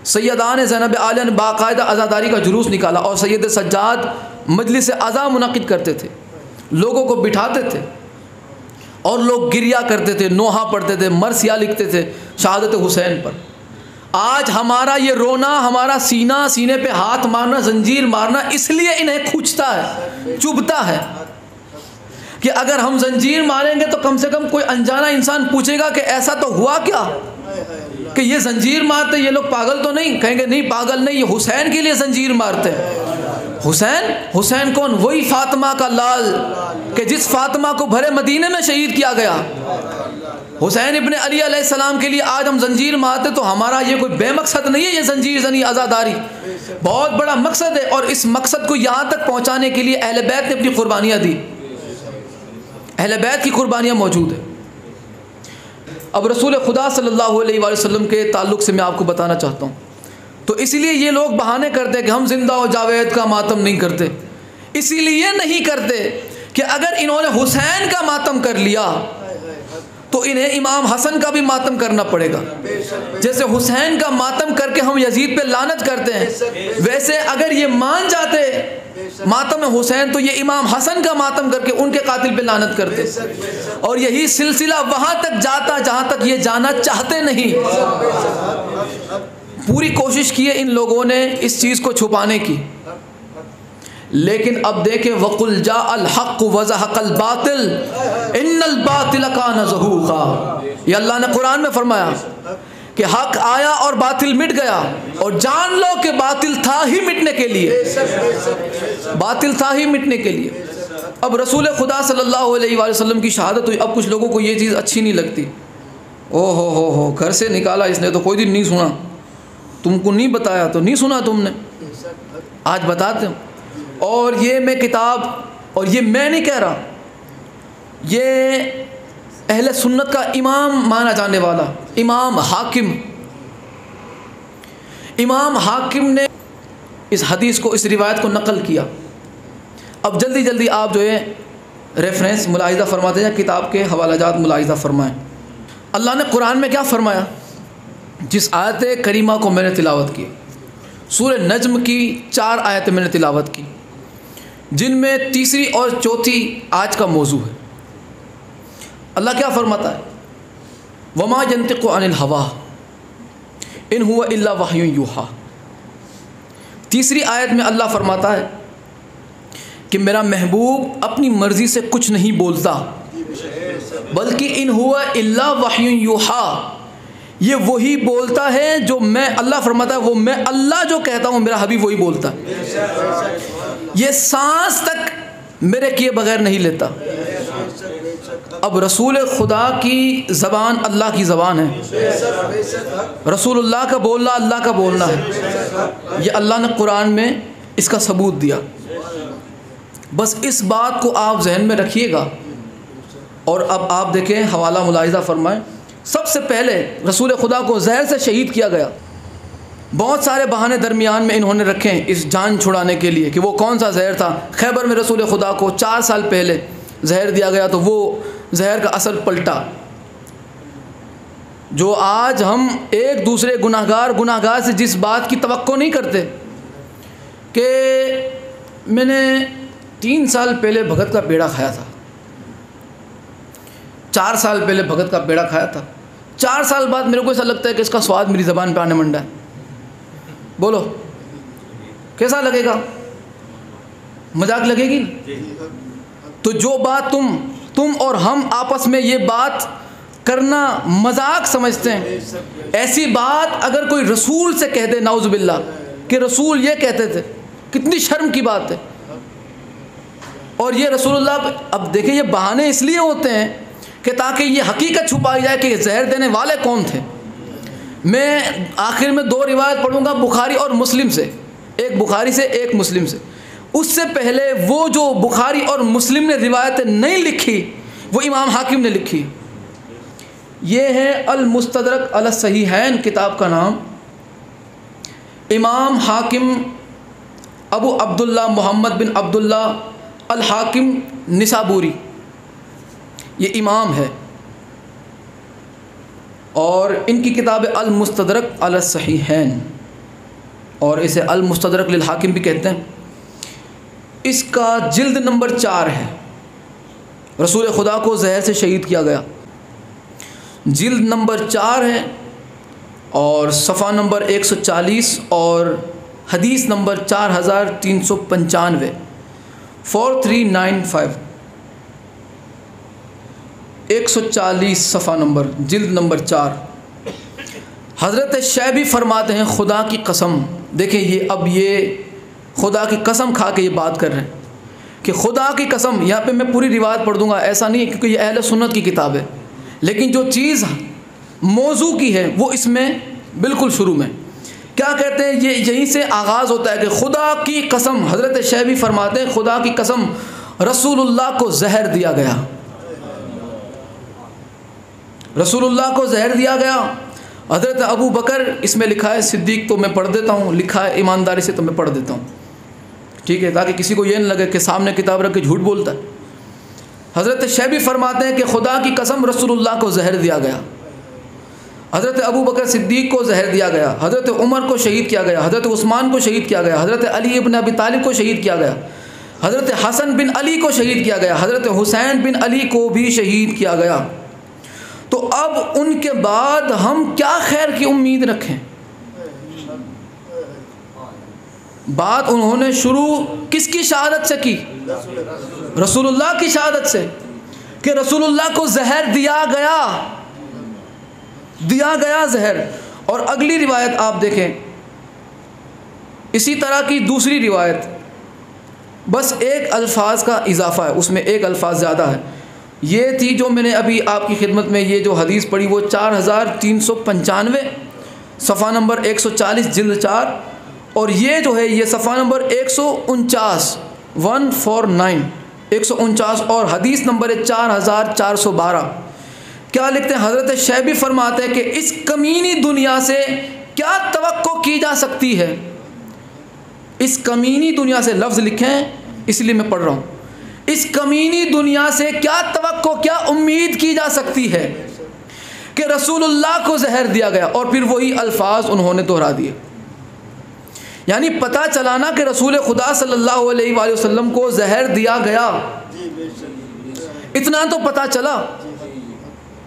सैयदा ने ज़ैनब आलिया ने बाकायदा अज़ादारी का जुलूस निकाला और सैयद सज्जाद मजलिस अज़ा मुनक़िद करते थे, लोगों को बिठाते थे और लोग गिरिया करते थे, नोहा पढ़ते थे, मरसिया लिखते थे शहादत हुसैन पर। आज हमारा ये रोना, हमारा सीना, सीने पे हाथ मारना, जंजीर मारना इसलिए इन्हें खूंचता है, चुभता है कि अगर हम जंजीर मारेंगे तो कम से कम कोई अनजाना इंसान पूछेगा कि ऐसा तो हुआ क्या कि ये जंजीर मारते, ये लोग पागल तो नहीं? कहेंगे नहीं पागल नहीं, ये हुसैन के लिए जंजीर मारते हैं। हुसैन, हुसैन कौन? वही फातिमा का लाल कि जिस फातिमा को भरे मदीने में शहीद किया गया। हुसैन इब्ने अली अलैहिस्सलाम के लिए आज हम जंजीर मारते तो हमारा ये कोई बेमकसद नहीं है, ये जंजीर जनी आज़ादारी बहुत बड़ा मकसद है। और इस मकसद को यहाँ तक पहुँचाने के लिए अहले बैत ने अपनी कुर्बानियाँ दी, अहले बैत की कुर्बानियाँ मौजूद है। अब रसूल खुदा सल्लल्लाहु अलैहि वसल्लम के ताल्लुक़ से मैं आपको बताना चाहता हूँ, तो इसीलिए ये लोग बहाने करते हैं कि हम जिंदा और जावेद का मातम नहीं करते। इसीलिए नहीं करते कि अगर इन्होंने हुसैन का मातम कर लिया तो इन्हें इमाम हसन का भी मातम करना पड़ेगा। जैसे हुसैन का मातम करके हम यजीद पे लानत करते हैं, वैसे अगर ये मान जाते मातम हुसैन तो ये इमाम हसन का मातम करके उनके कातिल पे लानत करते। और यही सिलसिला वहाँ तक जाता जहाँ तक ये जाना चाहते नहीं। पूरी कोशिश की है इन लोगों ने इस चीज़ को छुपाने की, लेकिन अब देखें वकुल जा अल हक़ व ज़हक़ल बातिल इन्नल बातिल कान ज़हूक़ा। ये अल्लाह ने कुरान में फरमाया कि हक़ आया और बातिल मिट गया, और जान लो कि बातिल था ही मिटने के लिए, बातिल था ही मिटने के लिए। अब रसूल खुदा सल्लल्लाहु अलैहि वसल्लम की शहादत हुई। अब कुछ लोगों को ये चीज़ अच्छी नहीं लगती। ओ हो घर से निकाला इसने तो कोई दिन नहीं सुना, तुमको नहीं बताया तो नहीं सुना तुमने, आज बताते हो। और ये मैं किताब, और ये मैं नहीं कह रहा, ये अहले सुन्नत का इमाम माना जाने वाला इमाम हाकिम ने इस हदीस को, इस रिवायत को नकल किया। अब जल्दी जल्दी आप जो है रेफरेंस मुलाहिज़ा फरमाते हैं, किताब के हवालाजात मुलाहिज़ा फरमाएँ। अल्लाह ने कुरान में क्या फरमाया? जिस आयत करीमा को मैंने तिलावत की, सूरह नज्म की 4 आयतें मैंने तिलावत की, जिनमें तीसरी और चौथी आज का मौजू है। अल्लाह क्या फरमाता है? वमा यंतिक़ु अनिल हवा इन हुवा इल्ला वह्युन यूहा। तीसरी आयत में अल्लाह फरमाता है कि मेरा महबूब अपनी मर्ज़ी से कुछ नहीं बोलता, बल्कि इन हुवा इल्ला वह्युन यूहा, ये वही बोलता है जो मैं, अल्लाह फरमाता है वो मैं अल्लाह जो कहता हूँ मेरा हबीब वही बोलता है। ये सांस तक मेरे किए बगैर नहीं लेता। अब रसूल खुदा की ज़बान अल्लाह की ज़बान है, रसूलुल्लाह का बोलना अल्लाह का बोलना है। ये अल्लाह ने कुरान में इसका सबूत दिया। बस इस बात को आप जहन में रखिएगा। और अब आप देखें, हवाला मुलाहिज़ा फरमाएं। सबसे पहले रसूल खुदा को जहर से शहीद किया गया। बहुत सारे बहाने दरमियान में इन्होंने रखे इस जान छुड़ाने के लिए कि वो कौन सा जहर था। खैबर में रसूल खुदा को 4 साल पहले जहर दिया गया तो वो जहर का असर पलटा। जो आज हम एक दूसरे गुनाहगार से जिस बात की तवक्को नहीं करते कि मैंने 3 साल पहले भगत का पेड़ा खाया था, 4 साल पहले भगत का पेड़ा खाया था, 4 साल बाद मेरे को ऐसा लगता है कि इसका स्वाद मेरी ज़बान पे आने मंडा है। बोलो कैसा लगेगा? मजाक लगेगी? तो जो बात तुम और हम आपस में ये बात करना मजाक समझते हैं, ऐसी बात अगर कोई रसूल से कह दे नाउज़ुबिल्लाह कि रसूल ये कहते थे, कितनी शर्म की बात है। और ये रसूलुल्लाह, अब देखिए ये बहाने इसलिए होते हैं कि ताकि ये हकीकत छुपाई जाए कि जहर देने वाले कौन थे। मैं आखिर में 2 रिवायत पढ़ूंगा बुखारी और मुस्लिम से, एक बुखारी से एक मुस्लिम से। उससे पहले वो जो बुखारी और मुस्लिम ने रिवायतें नहीं लिखी वो इमाम हाकिम ने लिखी। ये है अल मुस्तदरक अल सहीहैन किताब का नाम। इमाम हाकिम अबू अब्दुल्ला मोहम्मद बिन अब्दुल्ला अल हाकिम निसाबूरी ये इमाम है, और इनकी किताब अल मुस्तदरक अल सहीहैन, और इसे अल मुस्तदरक लिल हाकिम भी कहते हैं। इसका जिल्द नंबर 4 है। रसूल खुदा को जहर से शहीद किया गया, जिल्द नंबर 4 है, और सफ़ा नंबर 140 और हदीस नंबर 4395 4395 140 सफ़ा नंबर, जिल्द नंबर 4। हज़रत शैबी फरमाते हैं खुदा की कसम, देखें ये अब ये खुदा की कसम खा के ये बात कर रहे हैं कि खुदा की कसम। यहाँ पे मैं पूरी रिवायत पढ़ दूँगा, ऐसा नहीं है क्योंकि ये अहले सुन्नत की किताब है, लेकिन जो चीज़ मौजू की है वो इसमें बिल्कुल शुरू में क्या कहते हैं, ये यहीं से आगाज़ होता है कि खुदा की कसम। हज़रत शैबी फरमाते हैं खुदा की कसम रसूलुल्लाह को जहर दिया गया, रसूलुल्लाह को जहर दिया गया। हज़रत अबू बकर, इसमें लिखा है सिद्दीक़, तो मैं पढ़ देता हूँ, लिखा है ईमानदारी से तो मैं पढ़ देता हूँ, ठीक है, ताकि किसी को ये न लगे कि सामने किताब रख के झूठ बोलता है। हज़रत शैबी फरमाते हैं कि खुदा की कसम रसूलुल्लाह को जहर दिया गया, हज़रत अबू बकर सिद्दीक़ को जहर दिया गया, हज़रत उमर को शहीद किया गया, हज़रत उस्मान को शहीद किया गया, हज़रत अली इब्न अबी तालिब को शहीद किया गया, हज़रत हसन बिन अली को शहीद किया गया, हज़रत हुसैन बिन अली को भी शहीद किया गया। तो अब उनके बाद हम क्या खैर की उम्मीद रखें। बात उन्होंने शुरू किसकी शहादत से की, रसूलुल्लाह की शहादत से, कि रसूलुल्लाह को जहर दिया गया जहर। और अगली रिवायत आप देखें, इसी तरह की दूसरी रिवायत, बस एक अल्फाज का इजाफा है, उसमें एक अल्फाज ज़्यादा है। ये थी जो मैंने अभी आपकी खिदमत में ये जो हदीस पढ़ी वो 4395 सफ़ा नंबर 140 जिल्द 4, और ये जो है ये सफ़ा नंबर 149 149 और हदीस नंबर है 4412। क्या लिखते हैं, हज़रत शैबी फरमाते हैं कि इस कमीनी दुनिया से क्या तवक्को की जा सकती है। इस कमीनी दुनिया से लफ्ज़ लिखे हैं इसलिए मैं पढ़ रहा हूँ। इस कमीनी दुनिया से क्या तवक्को, क्या उम्मीद की जा सकती है कि रसूलुल्लाह को जहर दिया गया, और फिर वही अल्फाज उन्होंने दोहरा दिए। यानी पता चलाना कि रसूल खुदा सल्लल्लाहु अलैहि वसल्लम को जहर दिया गया, इतना तो पता चला,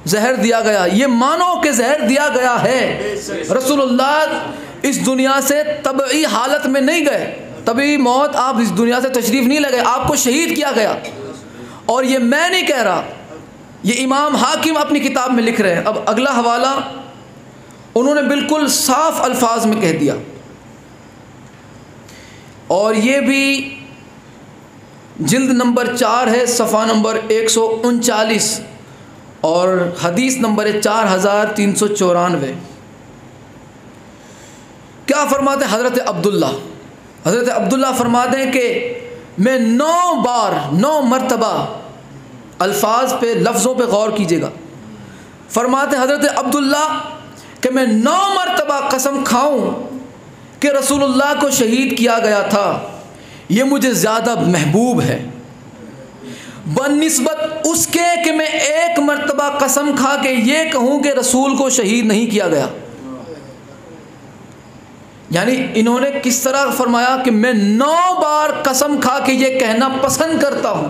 जहर दिया गया, ये मानो कि जहर दिया गया है। रसूलुल्लाह इस दुनिया से तबई हालत में नहीं गए, तभी मौत आप इस दुनिया से तशरीफ़ नहीं लगे, आपको शहीद किया गया। और ये मैं नहीं कह रहा, ये इमाम हाकिम अपनी किताब में लिख रहे हैं। अब अगला हवाला उन्होंने बिल्कुल साफ अल्फाज में कह दिया, और ये भी जिल्द नंबर 4 है, सफ़ा नंबर 139 और हदीस नंबर है 4394। क्या फरमाते हैं हज़रत अब्दुल्ला फरमाते हैं कि मैं 9 मरतबा, अल्फाज पे लफ्ज़ों पे गौर कीजिएगा, फरमाते हैं हज़रत अब्दुल्ला कि मैं 9 मरतबा कसम खाऊं कि रसूलुल्लाह को शहीद किया गया था, ये मुझे ज़्यादा महबूब है बनिस्बत उसके कि मैं 1 मरतबा कसम खा के ये कहूँ कि रसूल को शहीद नहीं किया गया। यानी इन्होंने किस तरह फरमाया कि मैं 9 बार कसम खा के ये कहना पसंद करता हूँ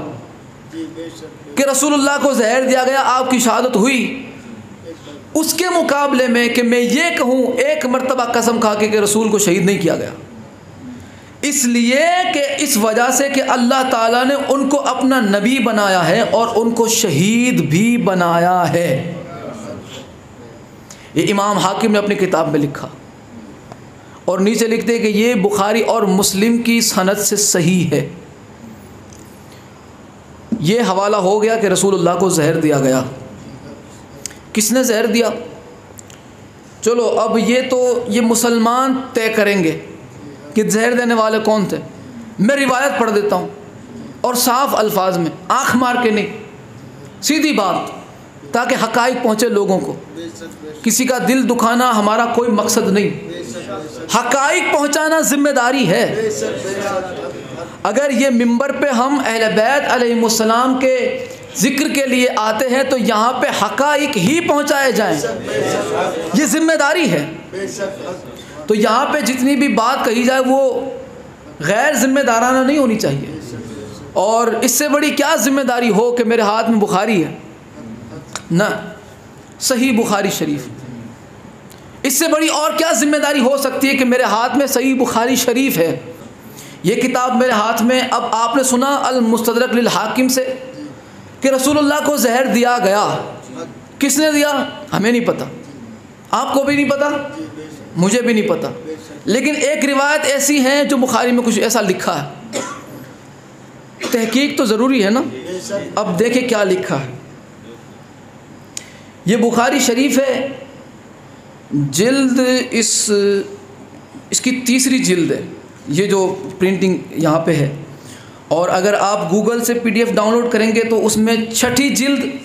कि रसूलुल्लाह को जहर दिया गया, आपकी शहादत हुई, उसके मुकाबले में कि मैं ये कहूँ 1 मरतबा कसम खा के कि रसूल को शहीद नहीं किया गया। इसलिए कि इस वजह से कि अल्लाह ताला ने उनको अपना नबी बनाया है और उनको शहीद भी बनाया है। ये इमाम हाकिम ने अपनी किताब में लिखा, और नीचे लिखते हैं कि ये बुखारी और मुस्लिम की सनद से सही है। ये हवाला हो गया कि रसूलुल्लाह को जहर दिया गया। किसने जहर दिया? चलो अब ये मुसलमान तय करेंगे कि जहर देने वाले कौन थे। मैं रिवायत पढ़ देता हूँ और साफ अल्फाज में, आँख मार के नहीं, सीधी बात, ताकि हक़ाइक़ पहुँचे लोगों को। किसी का दिल दुखाना हमारा कोई मकसद नहीं, हक़ाइक़ पहुँचाना ज़िम्मेदारी है। अगर ये मिंबर पे हम अहले बैत अलैहिमुस्सलाम के ज़िक्र के लिए आते हैं तो यहाँ पे हक़ाइक़ ही पहुँचाए जाएं, ये ज़िम्मेदारी है। तो यहाँ पे जितनी भी बात कही जाए वो गैर ज़िम्मेदाराना नहीं होनी चाहिए। और इससे बड़ी क्या ज़िम्मेदारी हो कि मेरे हाथ में बुखारी है ना, सही बुखारी शरीफ, इससे बड़ी और क्या ज़िम्मेदारी हो सकती है कि मेरे हाथ में सही बुखारी शरीफ है, ये किताब मेरे हाथ में। अब आपने सुना अल मुस्तदरक लिल हाकिम से कि रसूलुल्लाह को जहर दिया गया, किसने दिया हमें नहीं पता, आपको भी नहीं पता, मुझे भी नहीं पता, लेकिन एक रिवायत ऐसी है जो बुखारी में कुछ ऐसा लिखा है। तहकीक तो ज़रूरी है ना। अब देखें क्या लिखा है। ये बुखारी शरीफ है, जिल्द इसकी तीसरी जिल्द है, ये जो प्रिंटिंग यहाँ पे है। और अगर आप गूगल से PDF डाउनलोड करेंगे तो उसमें छठी जिल्द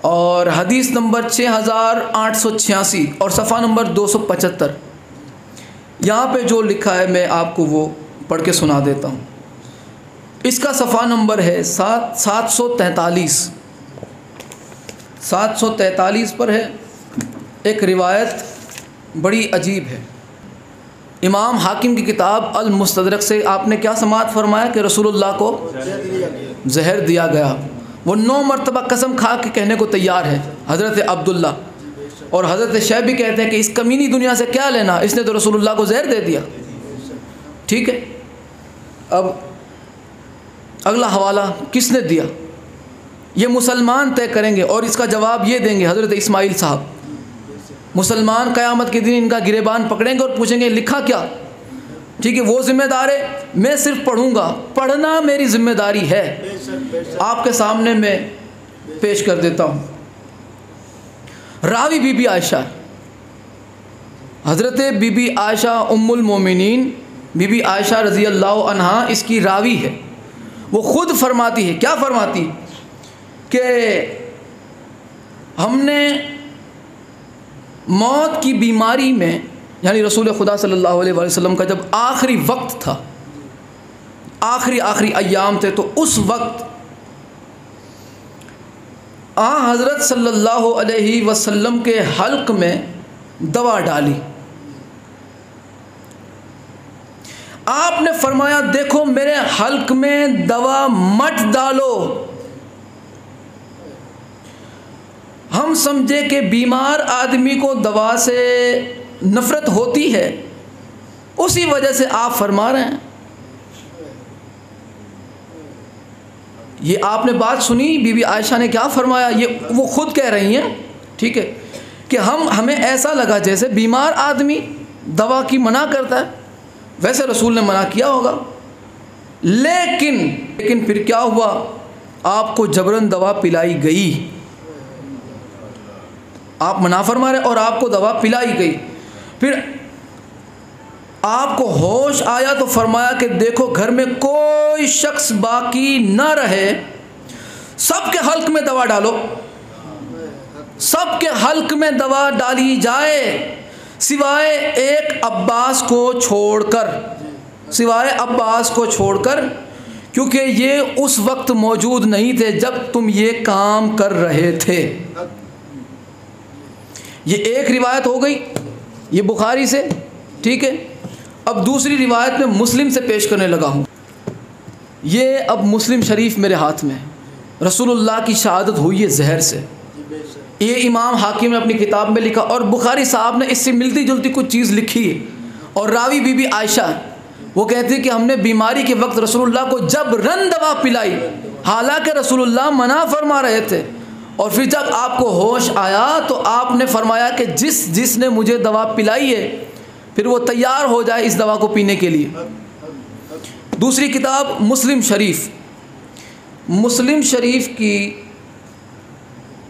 और हदीस नंबर 6886 और सफ़ा नंबर 275, यहाँ पे जो लिखा है मैं आपको वो पढ़ के सुना देता हूँ। इसका सफ़ा नंबर है 743 पर है। एक रिवायत बड़ी अजीब है। इमाम हाकिम की किताब अल मुस्तदरक से आपने क्या समाअत फरमाया कि रसूलुल्लाह को जहर दिया गया। वो 9 मरतबा कसम खा के कहने को तैयार है हज़रत अब्दुल्ला, और हज़रत शैब भी कहते हैं कि इस कमीनी दुनिया से क्या लेना, इसने तो रसूलुल्लाह को जहर दे दिया। ठीक है, अब अगला हवाला किसने दिया ये मुसलमान तय करेंगे और इसका जवाब ये देंगे हज़रत इस्माइल साहब। मुसलमान क़यामत के दिन इनका गिरेबान पकड़ेंगे और पूछेंगे लिखा क्या। ठीक है, वो ज़िम्मेदार है, मैं सिर्फ पढ़ूंगा, पढ़ना मेरी ज़िम्मेदारी है। आपके सामने मैं पेश कर देता हूँ। रावी बीबी आयशा, हज़रत बीबी आयशा उम्मुल मोमिनीन बीबी आयशा रज़ी अल्लाह अन्हा इसकी रावी है। वो ख़ुद फरमाती है, क्या फरमाती कि हमने मौत की बीमारी में, यानी रसूल खुदा सल्लल्लाहु अलैहि वसल्लम का जब आखिरी वक्त था, आखिरी अय्याम थे, तो उस वक्त हज़रत सल्लल्लाहु अलैहि वसल्लम के हल्क में दवा डाली। आपने फरमाया देखो मेरे हल्क में दवा मत डालो। हम समझे कि बीमार आदमी को दवा से नफ़रत होती है, उसी वजह से आप फरमा रहे हैं। ये आपने बात सुनी बीबी आयशा ने क्या फरमाया, ये वो ख़ुद कह रही हैं। ठीक है, कि हमें ऐसा लगा जैसे बीमार आदमी दवा की मना करता है, वैसे रसूल ने मना किया होगा। लेकिन फिर क्या हुआ, आपको जबरन दवा पिलाई गई। आप मना फरमा रहे और आपको दवा पिलाई गई। फिर आपको होश आया तो फरमाया कि देखो घर में कोई शख्स बाकी ना रहे, सबके हल्क में दवा डालो, सबके हल्क में दवा डाली जाए, सिवाय एक अब्बास को छोड़कर, क्योंकि ये उस वक्त मौजूद नहीं थे जब तुम ये काम कर रहे थे। ये एक रिवायत हो गई, ये बुखारी से। ठीक है, अब दूसरी रिवायत में मुस्लिम से पेश करने लगा हूँ। ये अब मुस्लिम शरीफ मेरे हाथ में, रसूलुल्लाह की शहादत हुई है जहर से। ये इमाम हाकिम ने अपनी किताब में लिखा और बुखारी साहब ने इससे मिलती जुलती कुछ चीज़ लिखी है। और रावी बीबी आयशा वो कहती है कि हमने बीमारी के वक्त रसूलुल्लाह को जबरन दवा पिलाई, हालांकि रसूलुल्लाह मना फरमा रहे थे। और फिर जब आपको होश आया तो आपने फरमाया कि जिसने मुझे दवा पिलाई है फिर वो तैयार हो जाए इस दवा को पीने के लिए। दूसरी किताब मुस्लिम शरीफ की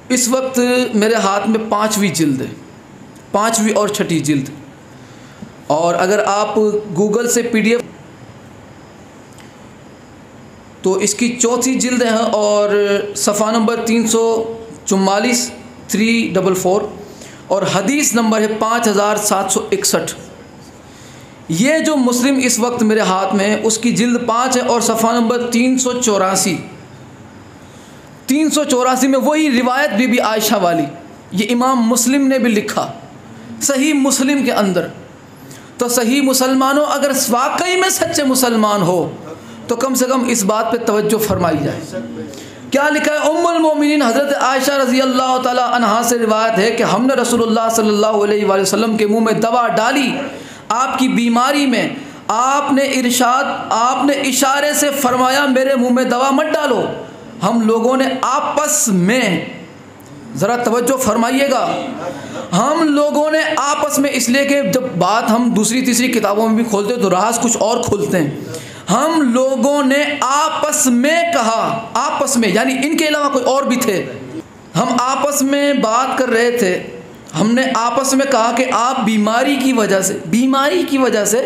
इस वक्त मेरे हाथ में 5वीं जिल्द है, 5वीं और 6ठी जिल्द। और अगर आप गूगल से PDF तो इसकी 4थी जिल्द है और सफ़ा नंबर 344 344 और हदीस नंबर है 5761। ये जो मुस्लिम इस वक्त मेरे हाथ में है उसकी जिल्द 5 है और सफ़ा नंबर 384 में वही रिवायत बीबी आयशा वाली, ये इमाम मुस्लिम ने भी लिखा सही मुस्लिम के अंदर। तो सही मुसलमानों, अगर वाकई में सच्चे मुसलमान हो तो कम से कम इस बात पे तवज्जो फरमाई जाए। क्या लिखा है? उम्मुल मोमिनीन हज़रत आयशा रज़ी अल्लाह ताला अन्हा से रिवायत है कि हमने रसूलुल्लाह सल्लल्लाहु अलैहि वसल्लम के मुंह में दवा डाली आपकी बीमारी में। आपने इशारे से फरमाया मेरे मुंह में दवा मत डालो। हम लोगों ने आपस में, ज़रा तवज्जो फरमाइएगा, हम लोगों ने आपस में, इसलिए कि जब बात हम दूसरी तीसरी किताबों में भी खोलते तो राज कुछ और खुलते हैं। हम लोगों ने आपस में कहा, आपस में यानी इनके अलावा कोई और भी थे, हम आपस में बात कर रहे थे। हमने आपस में कहा कि आप बीमारी की वजह से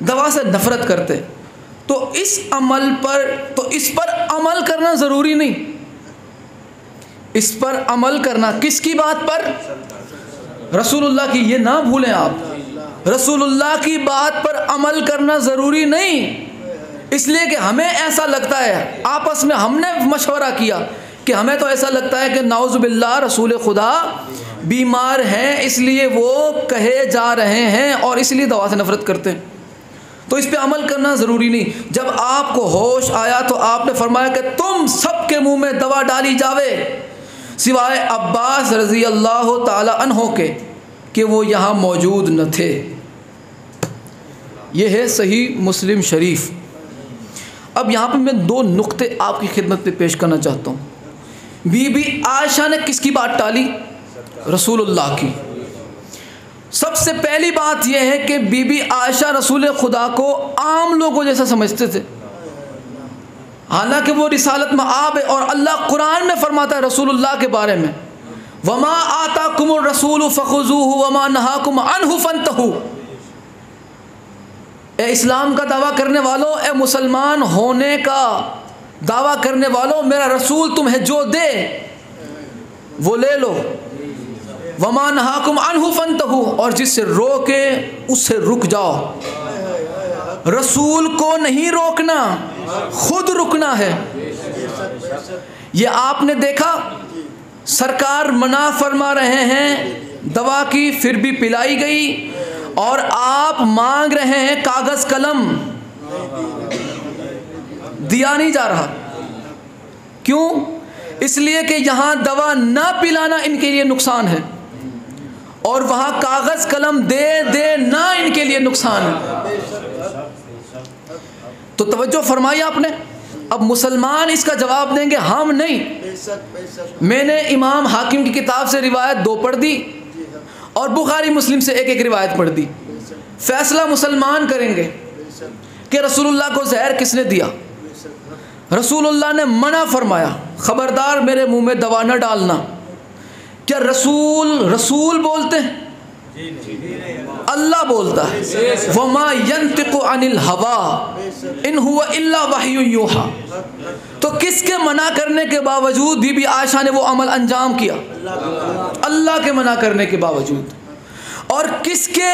दवा से नफ़रत करते, तो इस पर अमल करना ज़रूरी नहीं। इस पर अमल करना किसकी बात पर? रसूलुल्लाह की। ये ना भूलें आप, रसूलुल्लाह की बात पर अमल करना ज़रूरी नहीं। इसलिए कि हमें ऐसा लगता है, आपस में हमने मशवरा किया कि हमें तो ऐसा लगता है कि नाउज़ुबिल्लाह रसूल खुदा बीमार हैं, इसलिए वो कहे जा रहे हैं और इसलिए दवा से नफ़रत करते हैं, तो इस पे अमल करना ज़रूरी नहीं। जब आपको होश आया तो आपने फरमाया कि तुम सबके मुंह में दवा डाली जावे सिवाय अब्बास रज़ी अल्लाह ताला अन्हो के, कि वो यहाँ मौजूद न थे। ये है सही मुस्लिम शरीफ। अब यहाँ पे मैं 2 नुक्ते आपकी खिदमत में पेश करना चाहता हूँ। बीबी आयशा ने किसकी बात टाली? रसूलुल्लाह की। सबसे पहली बात यह है कि बीबी आयशा रसूल खुदा को आम लोगों जैसा समझते थे, हालांकि वो रिसालत में आब है। और अल्लाह कुरान में फरमाता है रसूलुल्लाह के बारे में, वमा आताकुमुर रसूलु फखुज़ूहु वमा नहाकुम अन्हु फंतहू। ए इस्लाम का दावा करने वालों, ए मुसलमान होने का दावा करने वालों, मेरा रसूल तुम्हें जो दे वो ले लो। वमा नहाकुम अन्हु फंतहू, और जिससे रोके उससे रुक जाओ। रसूल को नहीं रोकना, खुद रुकना है। ये आपने देखा, सरकार मना फरमा रहे हैं दवा की, फिर भी पिलाई गई, और आप मांग रहे हैं कागज कलम, दिया नहीं जा रहा। क्यों? इसलिए कि यहाँ दवा ना पिलाना इनके लिए नुकसान है और वहाँ कागज कलम दे ना इनके लिए नुकसान है। तो तवज्जो फरमाई आपने। अब मुसलमान इसका जवाब देंगे हम नहीं। मैंने इमाम हाकिम की किताब से रिवायत 2 पढ़ दी और बुखारी मुस्लिम से एक रिवायत पढ़ दी। फैसला मुसलमान करेंगे कि रसूलुल्लाह को जहर किसने दिया। रसूलुल्लाह ने मना फरमाया, ख़बरदार मेरे मुंह में दवा न डालना। क्या रसूल बोलते हैं? अल्लाह बोलता है, वमा यंतिकु अनिल हवा इन हुवा इल्ला वह्युन यूहा। तो किसके मना करने के बावजूद बीबी आयशा ने वो अमल अंजाम किया? अल्लाह के मना करने के बावजूद। और किसके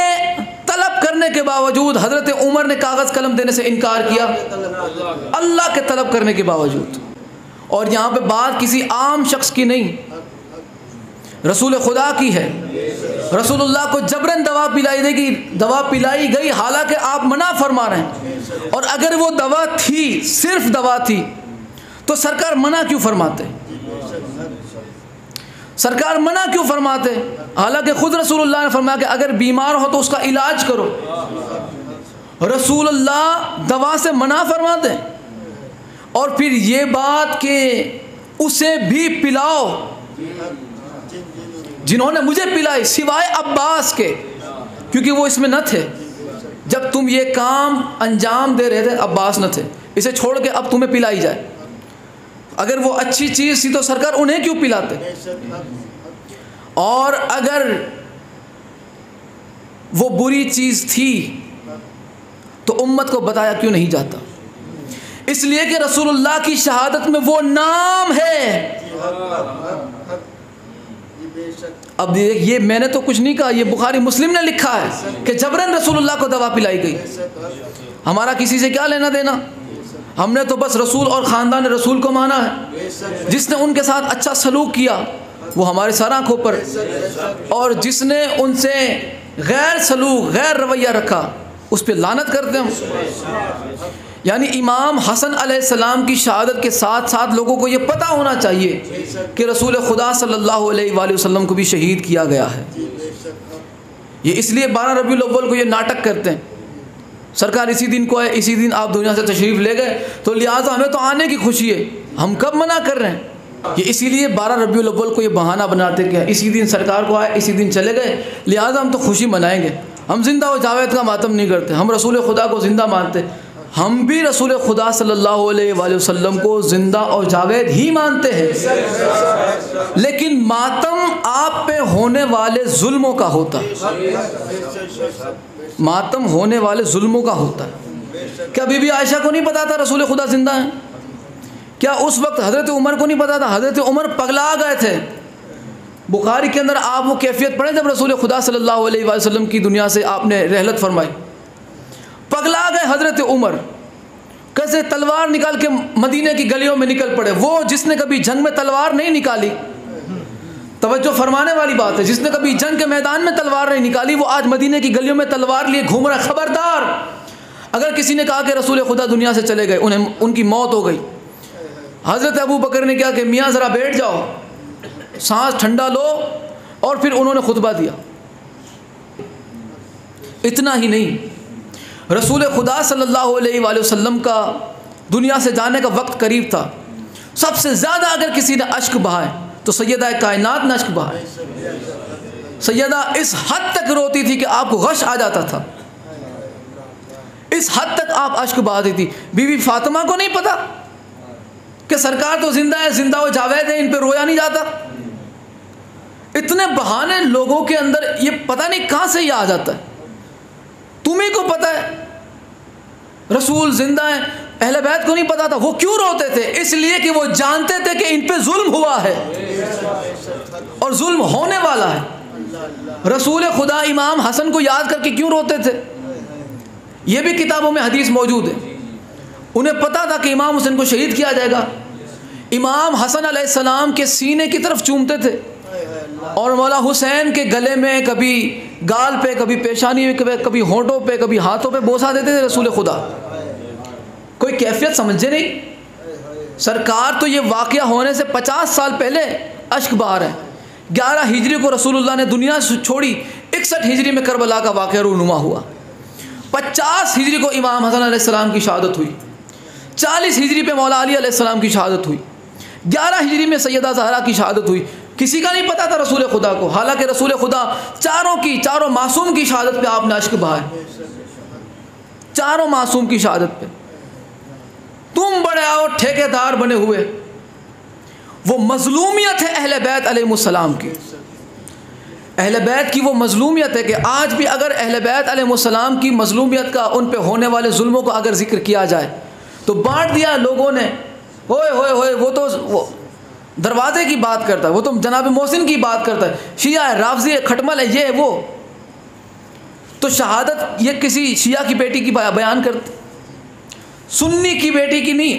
तलब करने के बावजूद हज़रत उमर ने कागज़ कलम देने से इनकार किया? अल्लाह के तलब करने के बावजूद। और यहाँ पे बात किसी आम शख्स की नहीं, रसूल खुदा की है। रसूलुल्लाह को जबरन दवा पिलाई गई, हालांकि आप मना फरमा रहे हैं। और अगर वो दवा थी, सिर्फ दवा थी, तो सरकार मना क्यों फरमाते? सरकार मना क्यों फरमाते? हालांकि खुद रसूलुल्लाह ने फरमाया कि अगर बीमार हो तो उसका इलाज करो। रसूलुल्लाह दवा से मना फरमाते। और फिर ये बात कि उसे भी पिलाओ, जिन्होंने मुझे पिलाई सिवाय अब्बास के, क्योंकि वो इसमें न थे। जब तुम ये काम अंजाम दे रहे थे अब्बास न थे, इसे छोड़ के अब तुम्हें पिलाई जाए। अगर वो अच्छी चीज़ थी तो सरकार उन्हें क्यों पिलाते, और अगर वो बुरी चीज़ थी तो उम्मत को बताया क्यों नहीं जाता? इसलिए कि रसूलुल्लाह की शहादत में वो नाम है। अब ये मैंने तो कुछ नहीं कहा, ये बुखारी मुस्लिम ने लिखा है कि जबरन रसूलुल्लाह को दवा पिलाई गई। हमारा किसी से क्या लेना देना, हमने तो बस रसूल और ख़ानदान रसूल को माना है। जिसने उनके साथ अच्छा सलूक किया वो हमारे सर आँखों पर, और जिसने उनसे गैर सलूक गैर रवैया रखा उस पर लानत करते हम। यानी इमाम हसन अलैहिस्सलाम की शहादत के साथ साथ लोगों को ये पता होना चाहिए कि रसूल खुदा सल्लल्लाहु अलैहि वसल्लम को भी शहीद किया गया है। ये इसलिए 12 रबीउल अव्वल को ये नाटक करते हैं, सरकार इसी दिन को है, इसी दिन आप दुनिया से तशरीफ़ ले गए तो लिहाजा हमें तो आने की खुशी है, हम कब मना कर रहे हैं। ये इसीलिए 12 रबीउल अव्वल को ये बहाना बनाते कि इसी दिन सरकार को आए, इसी दिन चले गए, लिहाजा हम तो खुशी मनाएंगे। हम जिंदा व जावेद का मातम नहीं करते, हम रसूल खुदा को ज़िंदा मानते। हम भी रसूल खुदा सल्लल्लाहु अलैहि वसल्लम को ज़िंदा और जावेद ही मानते हैं, लेकिन मातम आप पे होने वाले जुल्मों का होता है, मातम होने वाले जुल्मों का होता है। क्या बीबी आयशा को नहीं पता था रसूल खुदा ज़िंदा हैं? क्या उस वक्त हज़रत उमर को नहीं पता था? हज़रत उमर पगला गए थे। बुखारी के अंदर आप वो कैफियत पढ़ें जब रसूल खुदा सल्लल्लाहु अलैहि वसल्लम की दुनिया से आपने रहलत फरमाई, पगला गए हज़रत उमर, कैसे तलवार निकाल के मदीने की गलियों में निकल पड़े। वो जिसने कभी जंग में तलवार नहीं निकाली, तवज्जो फरमाने वाली बात है, जिसने कभी जंग के मैदान में तलवार नहीं निकाली वो आज मदीने की गलियों में तलवार लिए घूम रहा। खबरदार, अगर किसी ने कहा कि रसूल खुदा दुनिया से चले गए, उन्हें उनकी मौत हो गई, हज़रत अबू बकर ने क्या कि मियाँ ज़रा बैठ जाओ, सांस ठंडा लो, और फिर उन्होंने खुतबा दिया। इतना ही नहीं, रसूल खुदा सल्लल्लाहु अलैहि वसल्लम का दुनिया से जाने का वक्त करीब था। सबसे ज़्यादा अगर किसी ने अश्क बहाए तो सैयदा कायनात ने अश्क बहाए। सैयदा इस हद तक रोती थी कि आपको गश आ जाता था, इस हद तक आप अश्क बहाती थी। बीवी फातिमा को नहीं पता कि सरकार तो जिंदा है, जिंदा व जावेद है, इन पे रोया नहीं जाता। इतने बहाने लोगों के अंदर, ये पता नहीं कहाँ से ये आ जाता है। तुम्हें को पता है रसूल जिंदा है, अहले बैत को नहीं पता था। वो क्यों रोते थे? इसलिए कि वो जानते थे कि इन पे जुल्म हुआ है और जुल्म होने वाला है। रसूल खुदा इमाम हसन को याद करके क्यों रोते थे? ये भी किताबों में हदीस मौजूद है। उन्हें पता था कि इमाम हुसैन को शहीद किया जाएगा। इमाम हसन अलैहिस्सलाम के सीने की तरफ चूमते थे और मौला हुसैन के गले में कभी गाल पे, कभी पेशानी पे, कभी होंठों पे, कभी हाथों पे बोसा देते थे रसूल खुदा। कोई कैफियत समझे नहीं। सरकार तो ये वाक़या होने से 50 साल पहले अश्क बहा है। 11 हिजरी को रसूलुल्लाह ने दुनिया छोड़ी, 61 हिजरी में करबला का वाक़या रूनुमा हुआ, 50 हिजरी को इमाम हसन अलैहिस्सलाम की शहादत हुई, 40 हिजरी पे मौला अली अलैहिस्सलाम की शहादत हुई, 11 हिजरी में सैयदा ज़हरा की शहादत हुई। किसी का नहीं पता था रसूल खुदा को, हालांकि रसूल खुदा चारों मासूम की शहादत पे आपने अश्क बहाए, चारों मासूम की शहादत पे। तुम बड़े आओ ठेकेदार बने हुए। वो मजलूमियत है अहले बैत अलैहिमुस्सलाम की, अहले बैत की वो मजलूमियत है कि आज भी अगर अहले बैत अलैहिमुस्सलाम की मजलूमियत का, उन पे होने वाले जुल्मों का अगर जिक्र किया जाए तो बांट दिया लोगों ने, होए होए होए वो तो वो दरवाजे की बात करता है, वो तो जनाब मोहसिन की बात करता है, शिया है, राफजी है, खटमल है, ये है वो। तो शहादत ये किसी शिया की बेटी की बयान करते, सुन्नी की बेटी की नहीं,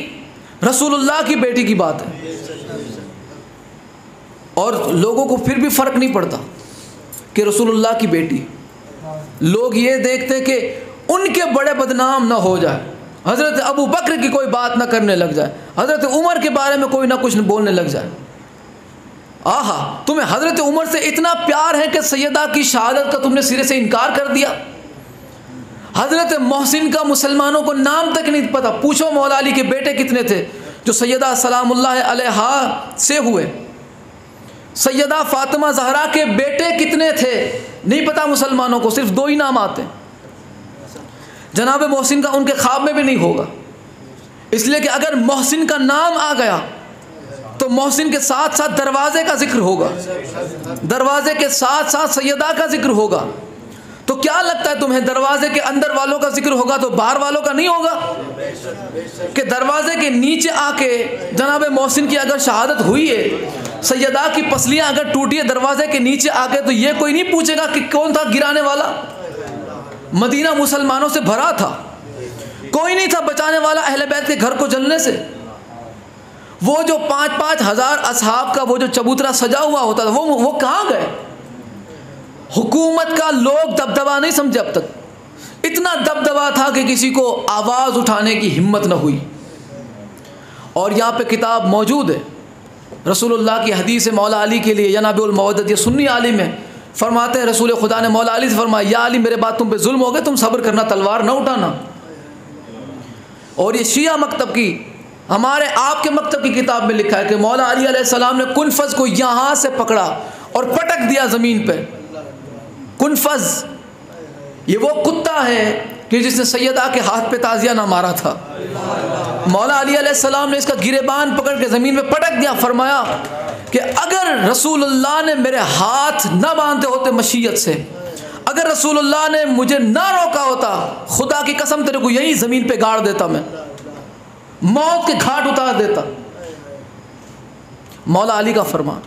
रसूलुल्लाह की बेटी की बात है। और लोगों को फिर भी फ़र्क नहीं पड़ता कि रसूलुल्लाह की बेटी। लोग ये देखते कि उनके बड़े बदनाम ना हो जाए, हज़रत अबू बकर की कोई बात ना करने लग जाए, हज़रत उमर के बारे में कोई ना कुछ बोलने लग जाए। आहा, तुम्हें हज़रत उमर से इतना प्यार है कि सैयदा की शहादत का तुमने सिरे से इनकार कर दिया। हज़रत मोहसिन का मुसलमानों को नाम तक नहीं पता। पूछो मौला अली के बेटे कितने थे जो सैयदा सलामुल्लाह अलैहा से हुए। सैयदा फातिमा ज़हरा के बेटे कितने थे नहीं पता मुसलमानों को, सिर्फ 2 ही नाम आते हैं। जनाब मोहसिन का उनके ख्वाब में भी नहीं होगा, इसलिए कि अगर मोहसिन का नाम आ गया तो मोहसिन के साथ साथ दरवाजे का जिक्र होगा, दरवाजे के साथ साथ सैयदा का जिक्र होगा। तो क्या लगता है तुम्हें, दरवाजे के अंदर वालों का जिक्र होगा तो बाहर वालों का नहीं होगा? कि दरवाजे के नीचे आके जनाब मोहसिन की अगर शहादत हुई है, सैयदा की पसलियां अगर टूटी है दरवाजे के नीचे आके, तो ये कोई नहीं पूछेगा कि कौन था गिराने वाला। मदीना मुसलमानों से भरा था, कोई नहीं था बचाने वाला अहले बैत के घर को जलने से। वो जो 5-5 हज़ार असहाब का वो जो चबूतरा सजा हुआ होता था, वो कहाँ गए? हुकूमत का लोग दबदबा नहीं समझे अब तक, इतना दबदबा था कि किसी को आवाज़ उठाने की हिम्मत न हुई। और यहाँ पे किताब मौजूद है, रसूलुल्लाह की हदीस है मौला अली के लिए, जनाबुल मवद्दत, ये सुन्नी आलिम है, फरमाते हैं रसूल खुदा ने मौला अली से फरमाया, या अली मेरे बाद तुम पे जुल्म हो गए, तुम सब्र करना, तलवार न उठाना। और ये शिया मकतब की, हमारे आपके मकतब की किताब में लिखा है कि मौला अली अलैहिस्सलाम ने कुनफज को यहाँ से पकड़ा और पटक दिया ज़मीन पे। कुनफज ये वो कुत्ता है कि जिसने सैयदा के हाथ पे ताजिया ना मारा था। मौला अली अलैहिस्सलाम ने इसका गिरेबान पकड़ के ज़मीन में पटक दिया, फरमाया कि अगर रसूलुल्लाह ने मेरे हाथ न बांधे होते मशीयत से, अगर रसूलुल्लाह ने मुझे ना रोका होता, खुदा की कसम तेरे को यही ज़मीन पे गाड़ देता, मैं मौत के घाट उतार देता। मौला अली का फरमान।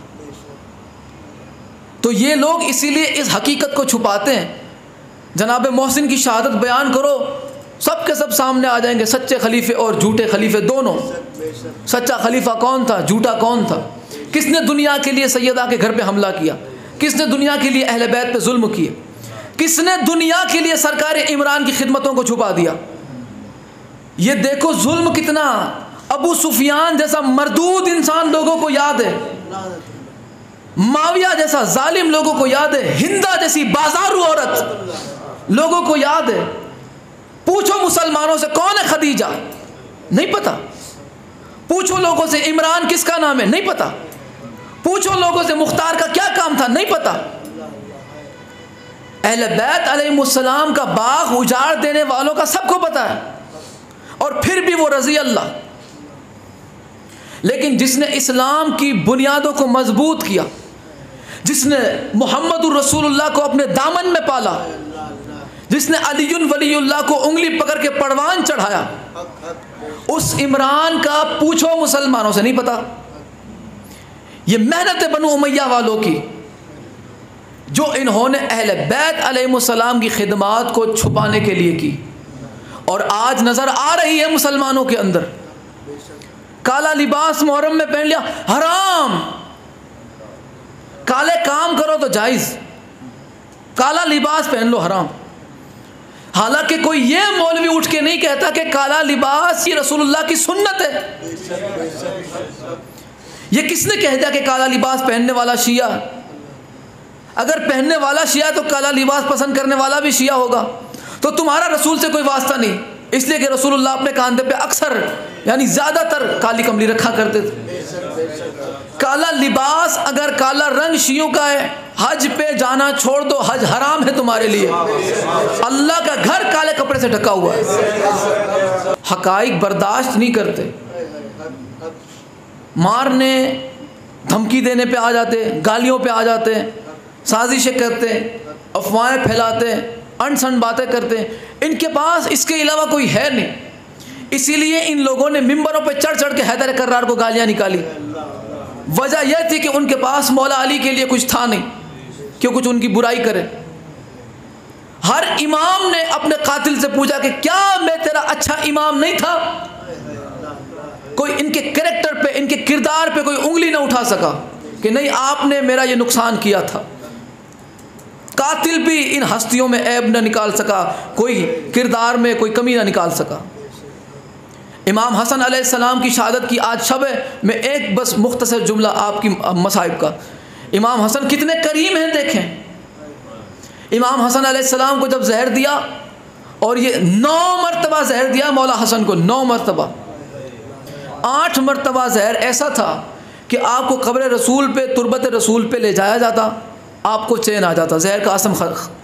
तो ये लोग इसीलिए इस हकीकत को छुपाते हैं, जनाब मोहसिन की शहादत बयान करो, सब के सब सामने आ जाएंगे, सच्चे खलीफे और झूठे खलीफे दोनों। सच्चा खलीफा कौन था, झूठा कौन था, किसने दुनिया के लिए सैयदा के घर पे हमला किया, किसने दुनिया के लिए अहले बैत पे जुल्म किए, किसने दुनिया के लिए सरकार इमरान की खिदमतों को छुपा दिया। ये देखो जुल्म कितना। अबू सुफियान जैसा मरदूद इंसान लोगों को याद है, माविया जैसा जालिम लोगों को याद है, हिंदा जैसी बाजारू औरत लोगों को याद है। पूछो मुसलमानों से कौन है खदीजा, नहीं पता। पूछो लोगों से इमरान किसका नाम है, नहीं पता। पूछो लोगों से मुख्तार का क्या काम था, नहीं पता। अहले बैत अलैहिमुस्सलाम का बाग उजाड़ देने वालों का सबको पता है, और फिर भी वो रज़ी अल्लाह। लेकिन जिसने इस्लाम की बुनियादों को मजबूत किया, जिसने मुहम्मदुर रसूलुल्लाह को अपने दामन में पाला, जिसने अलीयुन वलीयुल्लाह को उंगली पकड़ के परवान चढ़ाया, उस इमरान का पूछो मुसलमानों से नहीं पता। ये मेहनत बनु उमैया वालों की, जो इन्होंने अहले बैत अलैहिमुस्सलाम की खिदमात को छुपाने के लिए की, और आज नज़र आ रही है मुसलमानों के अंदर। काला लिबास मुहर्रम में पहन लिया, हराम। काले काम करो तो जायज़, काला लिबास पहन लो हराम। हालांकि कोई ये मौलवी उठ के नहीं कहता कि काला लिबास ये रसूलुल्लाह की सुन्नत है। ये किसने कह दिया कि काला लिबास पहनने वाला शिया? अगर पहनने वाला शिया तो काला लिबास पसंद करने वाला भी शिया होगा। तो तुम्हारा रसूल से कोई वास्ता नहीं, इसलिए कि रसूलुल्लाह अपने कांधे पे अक्सर यानी ज़्यादातर काली कमली रखा करते थे। काला लिबास, अगर काला रंग शियों का है, हज पे जाना छोड़ दो, हज हराम है तुम्हारे लिए। अल्लाह का घर काले कपड़े से ढका हुआ है। हकाइक बर्दाश्त नहीं करते, मारने धमकी देने पे आ जाते, गालियों पे आ जाते, साजिशें करते, अफवाहें फैलाते, अनसन बातें करते। इनके पास इसके अलावा कोई है नहीं, इसीलिए इन लोगों ने मिंबरों पे चढ़ चढ़ के हैदर कर्रार को गालियाँ निकाली। वजह यह थी कि उनके पास मौला अली के लिए कुछ था नहीं कि कुछ उनकी बुराई करे। हर इमाम ने अपने कातिल से पूछा कि क्या मैं तेरा अच्छा इमाम नहीं था? कोई इनके कैरेक्टर पे, इनके किरदार पे कोई उंगली ना उठा सका कि नहीं आपने मेरा ये नुकसान किया था। कातिल भी इन हस्तियों में ऐब न निकाल सका, कोई किरदार में कोई कमी ना निकाल सका। इमाम हसन अलैहिस्सलाम की शहादत की आज शब है। मैं एक बस मुख्तसर जुमला आपकी मसाइब का। इमाम हसन कितने करीम हैं देखें। इमाम हसन अलैहिस्सलाम को जब जहर दिया, और ये 9 मरतबा जहर दिया मौला हसन को, 9 मरतबा। 8 मरतबा जहर ऐसा था कि आपको कब्र रसूल पे, तुरबत रसूल पे ले जाया जाता, आपको चैन आ जाता, जहर का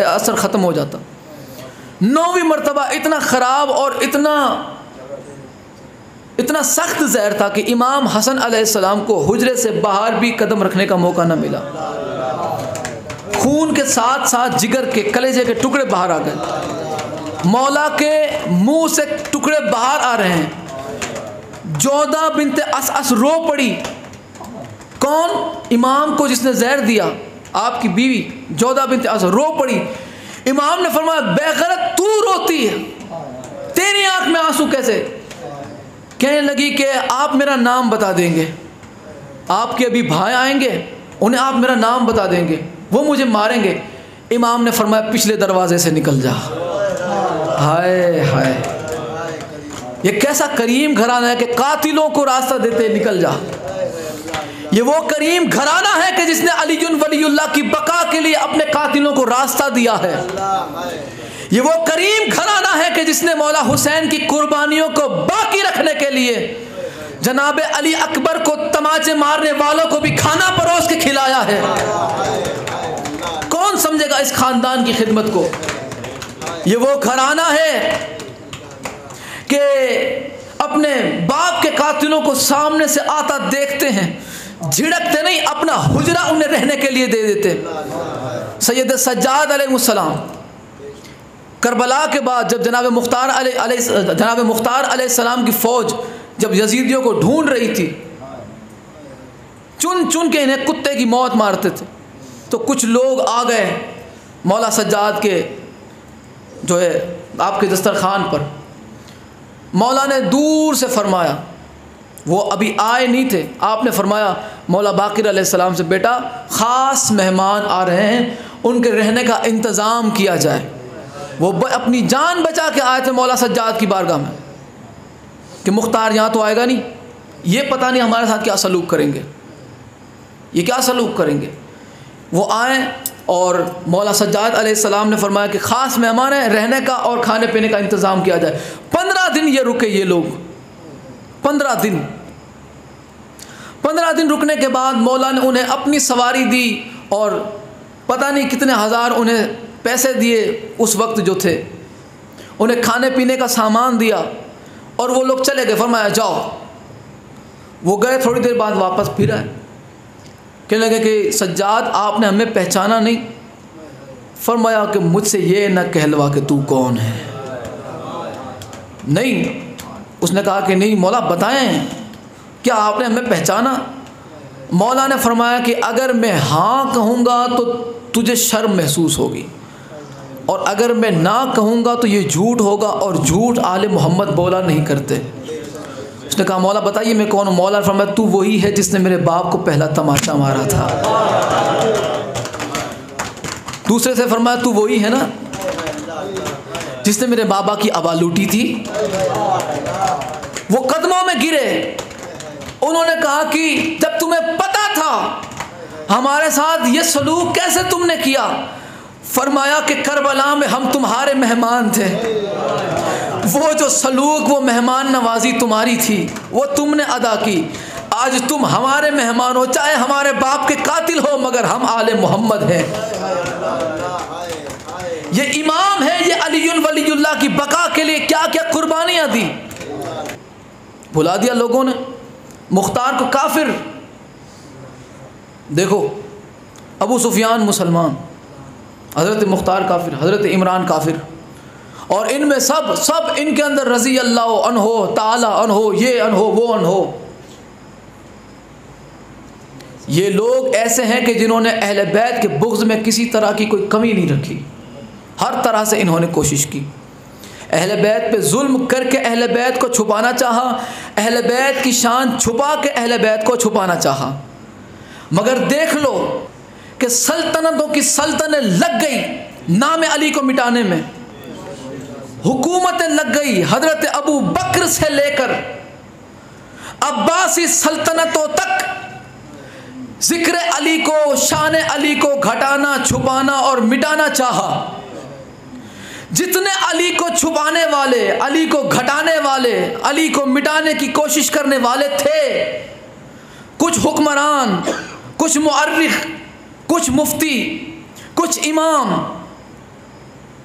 असर ख़त्म हो जाता। 9वीं मरतबा इतना ख़राब और इतना इतना सख्त जहर था कि इमाम हसन अलैहिस्सलाम को हुजरे से बाहर भी कदम रखने का मौका न मिला। खून के साथ साथ जिगर के, कलेजे के टुकड़े बाहर आ गए। मौला के मुंह से टुकड़े बाहर आ रहे हैं। जोधा बिनते असअस रो पड़ी। कौन? इमाम को जिसने जहर दिया, आपकी बीवी जोधा बिनते असअस रो पड़ी। इमाम ने फरमाया, बेगैरत तू रोती है, तेरी आंख में आंसू कैसे? कहने लगी कि आप मेरा नाम बता देंगे, आपके अभी भाई आएंगे, उन्हें आप मेरा नाम बता देंगे, वो मुझे मारेंगे। इमाम ने फरमाया, पिछले दरवाजे से निकल जा। हाय हाय, ये कैसा करीम घराना है कि कातिलों को रास्ता देते निकल जा। ये वो करीम घराना है कि जिसने अलीयुन वलीउल्लाह की बका के लिए अपने कातिलों को रास्ता दिया है। ये वो करीम घराना है कि जिसने मौला हुसैन की कुर्बानियों को बाकी रखने के लिए जनाब अली अकबर को तमाचे मारने वालों को भी खाना परोस के खिलाया है। कौन समझेगा इस खानदान की खिदमत को? ये वो घराना है कि अपने बाप के कातिलों को सामने से आता देखते हैं, झिड़कते नहीं, अपना हुजरा उन्हें रहने के लिए दे देते। सैयद सज्जाद अलैहिस्सलाम करबला के बाद जब जनाब मुख्तार अलैहिस्सलाम की फ़ौज जब यजीदियों को ढूंढ रही थी, चुन चुन के इन्हें कुत्ते की मौत मारते थे, तो कुछ लोग आ गए मौला सज्जाद के जो है आपके दस्तरखान पर। मौला ने दूर से फरमाया, वो अभी आए नहीं थे, आपने फरमाया मौला बाकिर अलैहिस्सलाम से, बेटा ख़ास मेहमान आ रहे हैं, उनके रहने का इंतज़ाम किया जाए। वो अपनी जान बचा के आए थे मौला सज्जाद की बारगाह में कि मुख्तार यहाँ तो आएगा नहीं, ये पता नहीं हमारे साथ क्या सलूक करेंगे, ये क्या सलूक करेंगे। वो आए और मौला सज्जाद अलैहिस्सलाम ने फरमाया कि ख़ास मेहमान हैं, रहने का और खाने पीने का इंतज़ाम किया जाए। 15 दिन ये रुके, ये लोग 15 दिन रुकने के बाद मौला ने उन्हें अपनी सवारी दी और पता नहीं कितने हज़ार उन्हें पैसे दिए उस वक्त जो थे, उन्हें खाने पीने का सामान दिया और वो लोग चले गए। फरमाया जाओ। वो गए, थोड़ी देर बाद वापस फिर आए, कहने लगे कि सज्जाद आपने हमें पहचाना नहीं। फरमाया कि मुझसे ये न कहलवा कि तू कौन है। नहीं, उसने कहा कि नहीं मौला बताएं, क्या आपने हमें पहचाना? मौला ने फरमाया कि अगर मैं हाँ कहूँगा तो तुझे शर्म महसूस होगी, और अगर मैं ना कहूँगा तो ये झूठ होगा, और झूठ आले मोहम्मद बोला नहीं करते। उसने कहा मौला बताइए मैं कौन हूँ? मौला ने फरमाया, तू वही है जिसने मेरे बाप को पहला तमाचा मारा था। दूसरे से फरमाया, तू वही है ना जिसने मेरे बाबा की आबा लूटी थी। वो कदमों में गिरे, उन्होंने कहा कि जब तुम्हें पता था हमारे साथ ये सलूक कैसे तुमने किया? फरमाया कि करबला में हम तुम्हारे मेहमान थे, वो जो सलूक, वो मेहमान नवाजी तुम्हारी थी, वो तुमने अदा की। आज तुम हमारे मेहमान हो, चाहे हमारे बाप के कातिल हो, मगर हम आले मोहम्मद हैं। ये इमाम है, ये अलीयुल वलीउल्लाह की बका के लिए क्या क्या कुर्बानियाँ दी। भुला दिया लोगों ने मुख्तार को काफिर। देखो अबू सुफियान मुसलमान, हज़रत मुख्तार काफिर, हज़रत इमरान काफिर, और इनमें सब इनके अंदर रज़ी अल्लाह अन्हो, ताला अन्हो, ये अन्हो, वो अन्हो। ये लोग ऐसे हैं कि जिन्होंने अहले बैत के बुग़्ज़ में किसी तरह की कोई कमी नहीं रखी, हर तरह से इन्होंने कोशिश की। अहले बैत पे जुल्म करके अहले बैत को छुपाना चाहा, अहले बैत की शान छुपा के अहले बैत को छुपाना चाहा। मगर देख लो कि सल्तनतों की सल्तनत लग गई नाम अली को मिटाने में, हुकूमतें लग गई हज़रत अबू बकर से लेकर अब्बासी सल्तनतों तक। ज़िक्र अली को, शान अली को घटाना, छुपाना और मिटाना चाहा। जितने अली को छुपाने वाले, अली को घटाने वाले, अली को मिटाने की कोशिश करने वाले थे, कुछ हुक्मरान, कुछ मुअर्रिख, कुछ मुफ्ती, कुछ इमाम,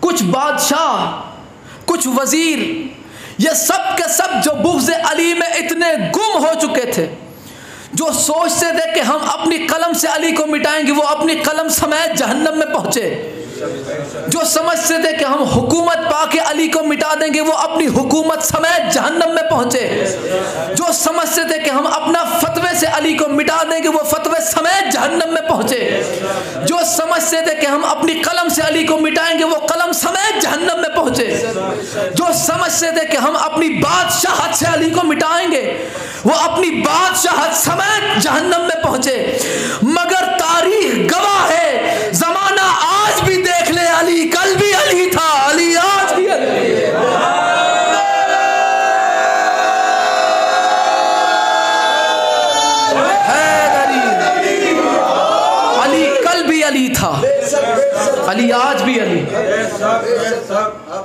कुछ बादशाह, कुछ वज़ीर, ये सब के सब जो बुग़्ज़ अली में इतने गुम हो चुके थे, जो सोचते थे कि हम अपनी कलम से अली को मिटाएंगे, वो अपनी कलम समेत जहन्नम में पहुंचे। जो समझते थे कि हम हुकूमत पाके अली को मिटा देंगे, वो अपनी हुकूमत समेत जहन्नम में पहुंचे। जो समझते थे कि हम अपना फतवे से अली को मिटा देंगे, वो फतवे समेत जहन्नम में पहुंचे। जो समझते थे कि हम अपनी कलम से अली को मिटाएंगे, वो कलम समेत जहन्नम में पहुंचे। जो समझते थे कि हम अपनी बादशाहत से अली को मिटाएंगे, वो अपनी बादशाहत समेत जहन्नम में पहुंचे। मगर तारीख गवाह है, जमाना आज भी देख ले, अली कल भी अली था, अली आज भी अली है। अली कल भी अली था, अली आज भी अली।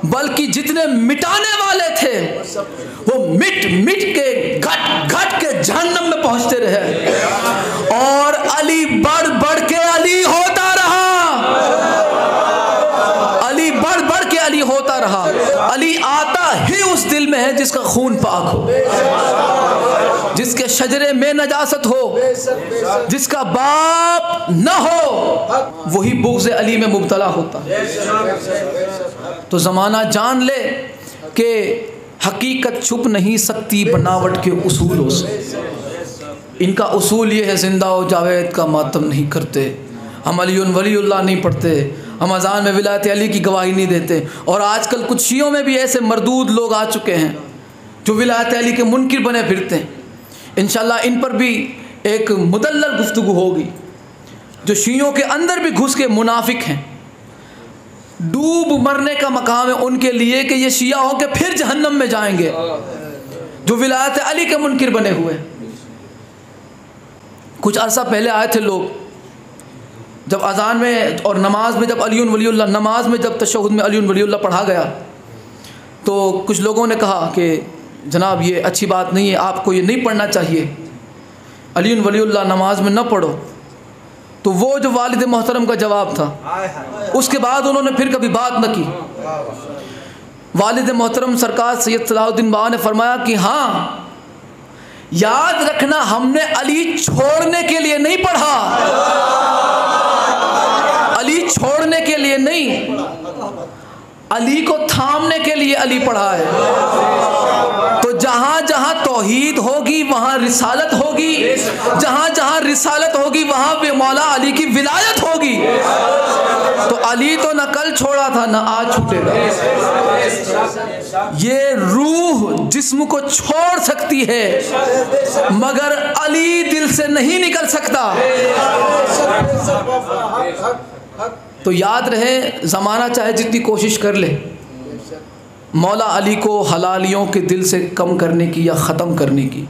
बल्कि जितने मिटाने वाले थे, वो मिट मिट के घट घट के जहन्नम में पहुंचते रहे। और अली बढ़ बढ़ के अली होता रहा, अली बढ़ बढ़ के अली होता रहा। अली आता ही उस दिल में है जिसका खून पाक हो, जिसके शजरे में नजासत हो, जिसका बाप न हो, वही बुग़्ज़ अली में मुब्तला होता। तो ज़माना जान ले कि हकीकत छुप नहीं सकती बनावट के उसूलों से। इनका उसूल ये है, ज़िंदा हो जावेद का मातम नहीं करते, हम अलीउन वलीउल्लाह नहीं पढ़ते, हम अज़ान में विलायत अली की गवाही नहीं देते। और आजकल कुछ शियों में भी ऐसे मरदूद लोग आ चुके हैं जो विलायत अली के मुनकिर बने फिरते हैं। इंशाअल्लाह इन पर भी एक मुदल्लल गुफ्तगू होगी। जो शियों के अंदर भी घुस के मुनाफिक हैं, डूब मरने का मकाम है उनके लिए कि ये शिया हो के फिर जहन्नम में जाएंगे, जो विलायत अली के मुनकिर बने हुए। कुछ अरसा पहले आए थे लोग, जब अज़ान में और नमाज में, जब अलीउन वलीउल्लाह, नमाज में जब तशहुद में अलीउन वलीउल्लाह पढ़ा गया, तो कुछ लोगों ने कहा कि जनाब ये अच्छी बात नहीं है, आपको ये नहीं पढ़ना चाहिए, अलीउन वलीउल्लाह नमाज में न पढ़ो। तो वो जो वालिद मोहतरम का जवाब था, उसके बाद उन्होंने फिर कभी बात न की। वालिद मोहतरम सरकार सैयद सलाहुद्दीन बाबा ने फरमाया कि हाँ, याद रखना हमने अली छोड़ने के लिए नहीं पढ़ा, अली छोड़ने के लिए नहीं, अली को थामने के लिए अली पढ़ा है। तो जहाँ जहाँ तौहीद होगी वहाँ रिसालत होगी, जहाँ जहाँ रिसालत होगी वहाँ पे मौला अली की विलायत होगी। तो अली तो न कल छोड़ा था न आज छूटेगा। ये रूह जिस्म को छोड़ सकती है मगर अली दिल से नहीं निकल सकता। तो याद रहे, ज़माना चाहे जितनी कोशिश कर ले, मौला अली को हलालियों के दिल से कम करने की या ख़त्म करने की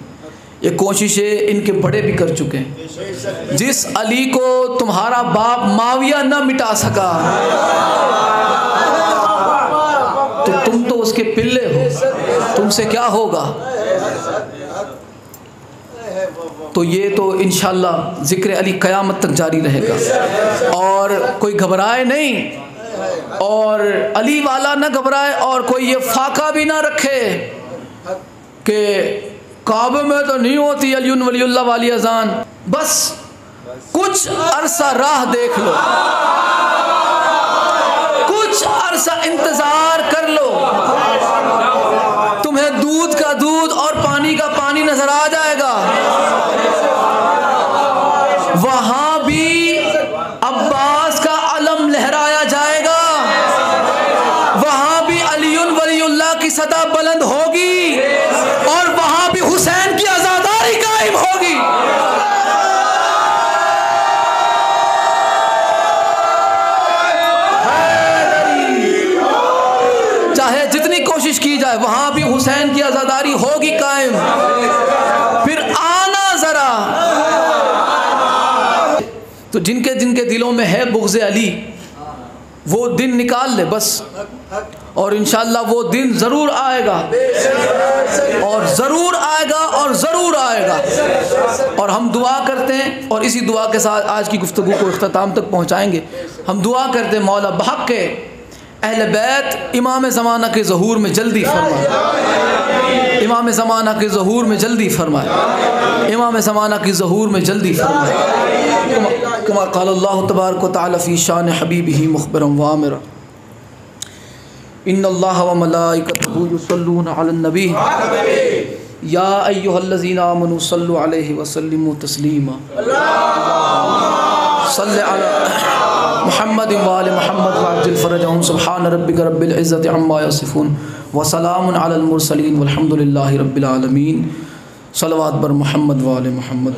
ये कोशिशें इनके बड़े भी कर चुके हैं। जिस अली को तुम्हारा बाप माविया न मिटा सका, तो तुम तो उसके पिल्ले हो, तुमसे क्या होगा। तो ये तो इंशाअल्लाह ज़िक्र अली क़यामत तक जारी रहेगा और कोई घबराए नहीं और अली वाला न घबराए और कोई ये फाका भी ना रखे कि काबे में तो नहीं होती अलीउन वलीउल्लाह वाली अजान, बस कुछ अरसा राह देख लो, कुछ अरसा इंतज़ार कर लो, तुम्हें दूध का दूध और पानी का पानी नजर आ जाएगा। वहां भी अब्बास का अलम लहराया जाएगा, वहां भी अलीउन वलीउल्लाह की सतह बुलंद होगी और वहां भी हुसैन की आजादारी कायम होगी। चाहे जितनी कोशिश की जाए वहां भी हुसैन की आजादारी होगी कायम। फिर आना जरा, तो जिनके जिनके दिलों में है बुग़्ज़ अली वो दिन निकाल ले बस, और इंशाअल्लाह वो दिन ज़रूर आएगा और ज़रूर आएगा और ज़रूर आएगा। और हम दुआ करते हैं और इसी दुआ के साथ आज की गुफ्तगू को इख्तिताम तक पहुँचाएँगे। हम दुआ करते हैं मौला बहक़ के अहले बैत इमाम ज़माना के ज़हूर में जल्दी फरमाए, इमाम ज़माना के ज़हूर में जल्दी फरमाए, इमाम ज़माना की ज़हूर में जल्दी फरमाए। कमा क़ाल अल्लाहु तबारक व तआला फ़ी शान हबीबिही मुख़बिरन व आमिरा, इन्नल्लाह व मलाइकतहु युसल्लूना अलन नबी या अय्युहल्लज़ीना आमनू सल्लु अलैहि व सल्लिमू तस्लीमा, सल्लि अला मुहम्मद व आलि मुहम्मद व अज्जिल फ़रजहुम, सुब्हान रब्बिका रब्बिल इज़्ज़ति अम्मा यसिफ़ून व सलामुन अलल मुरसलीन वल्हम्दुलिल्लाहि रब्बिल आलमीन। सलवात बर मुहम्मद व आलि मुहम्मद।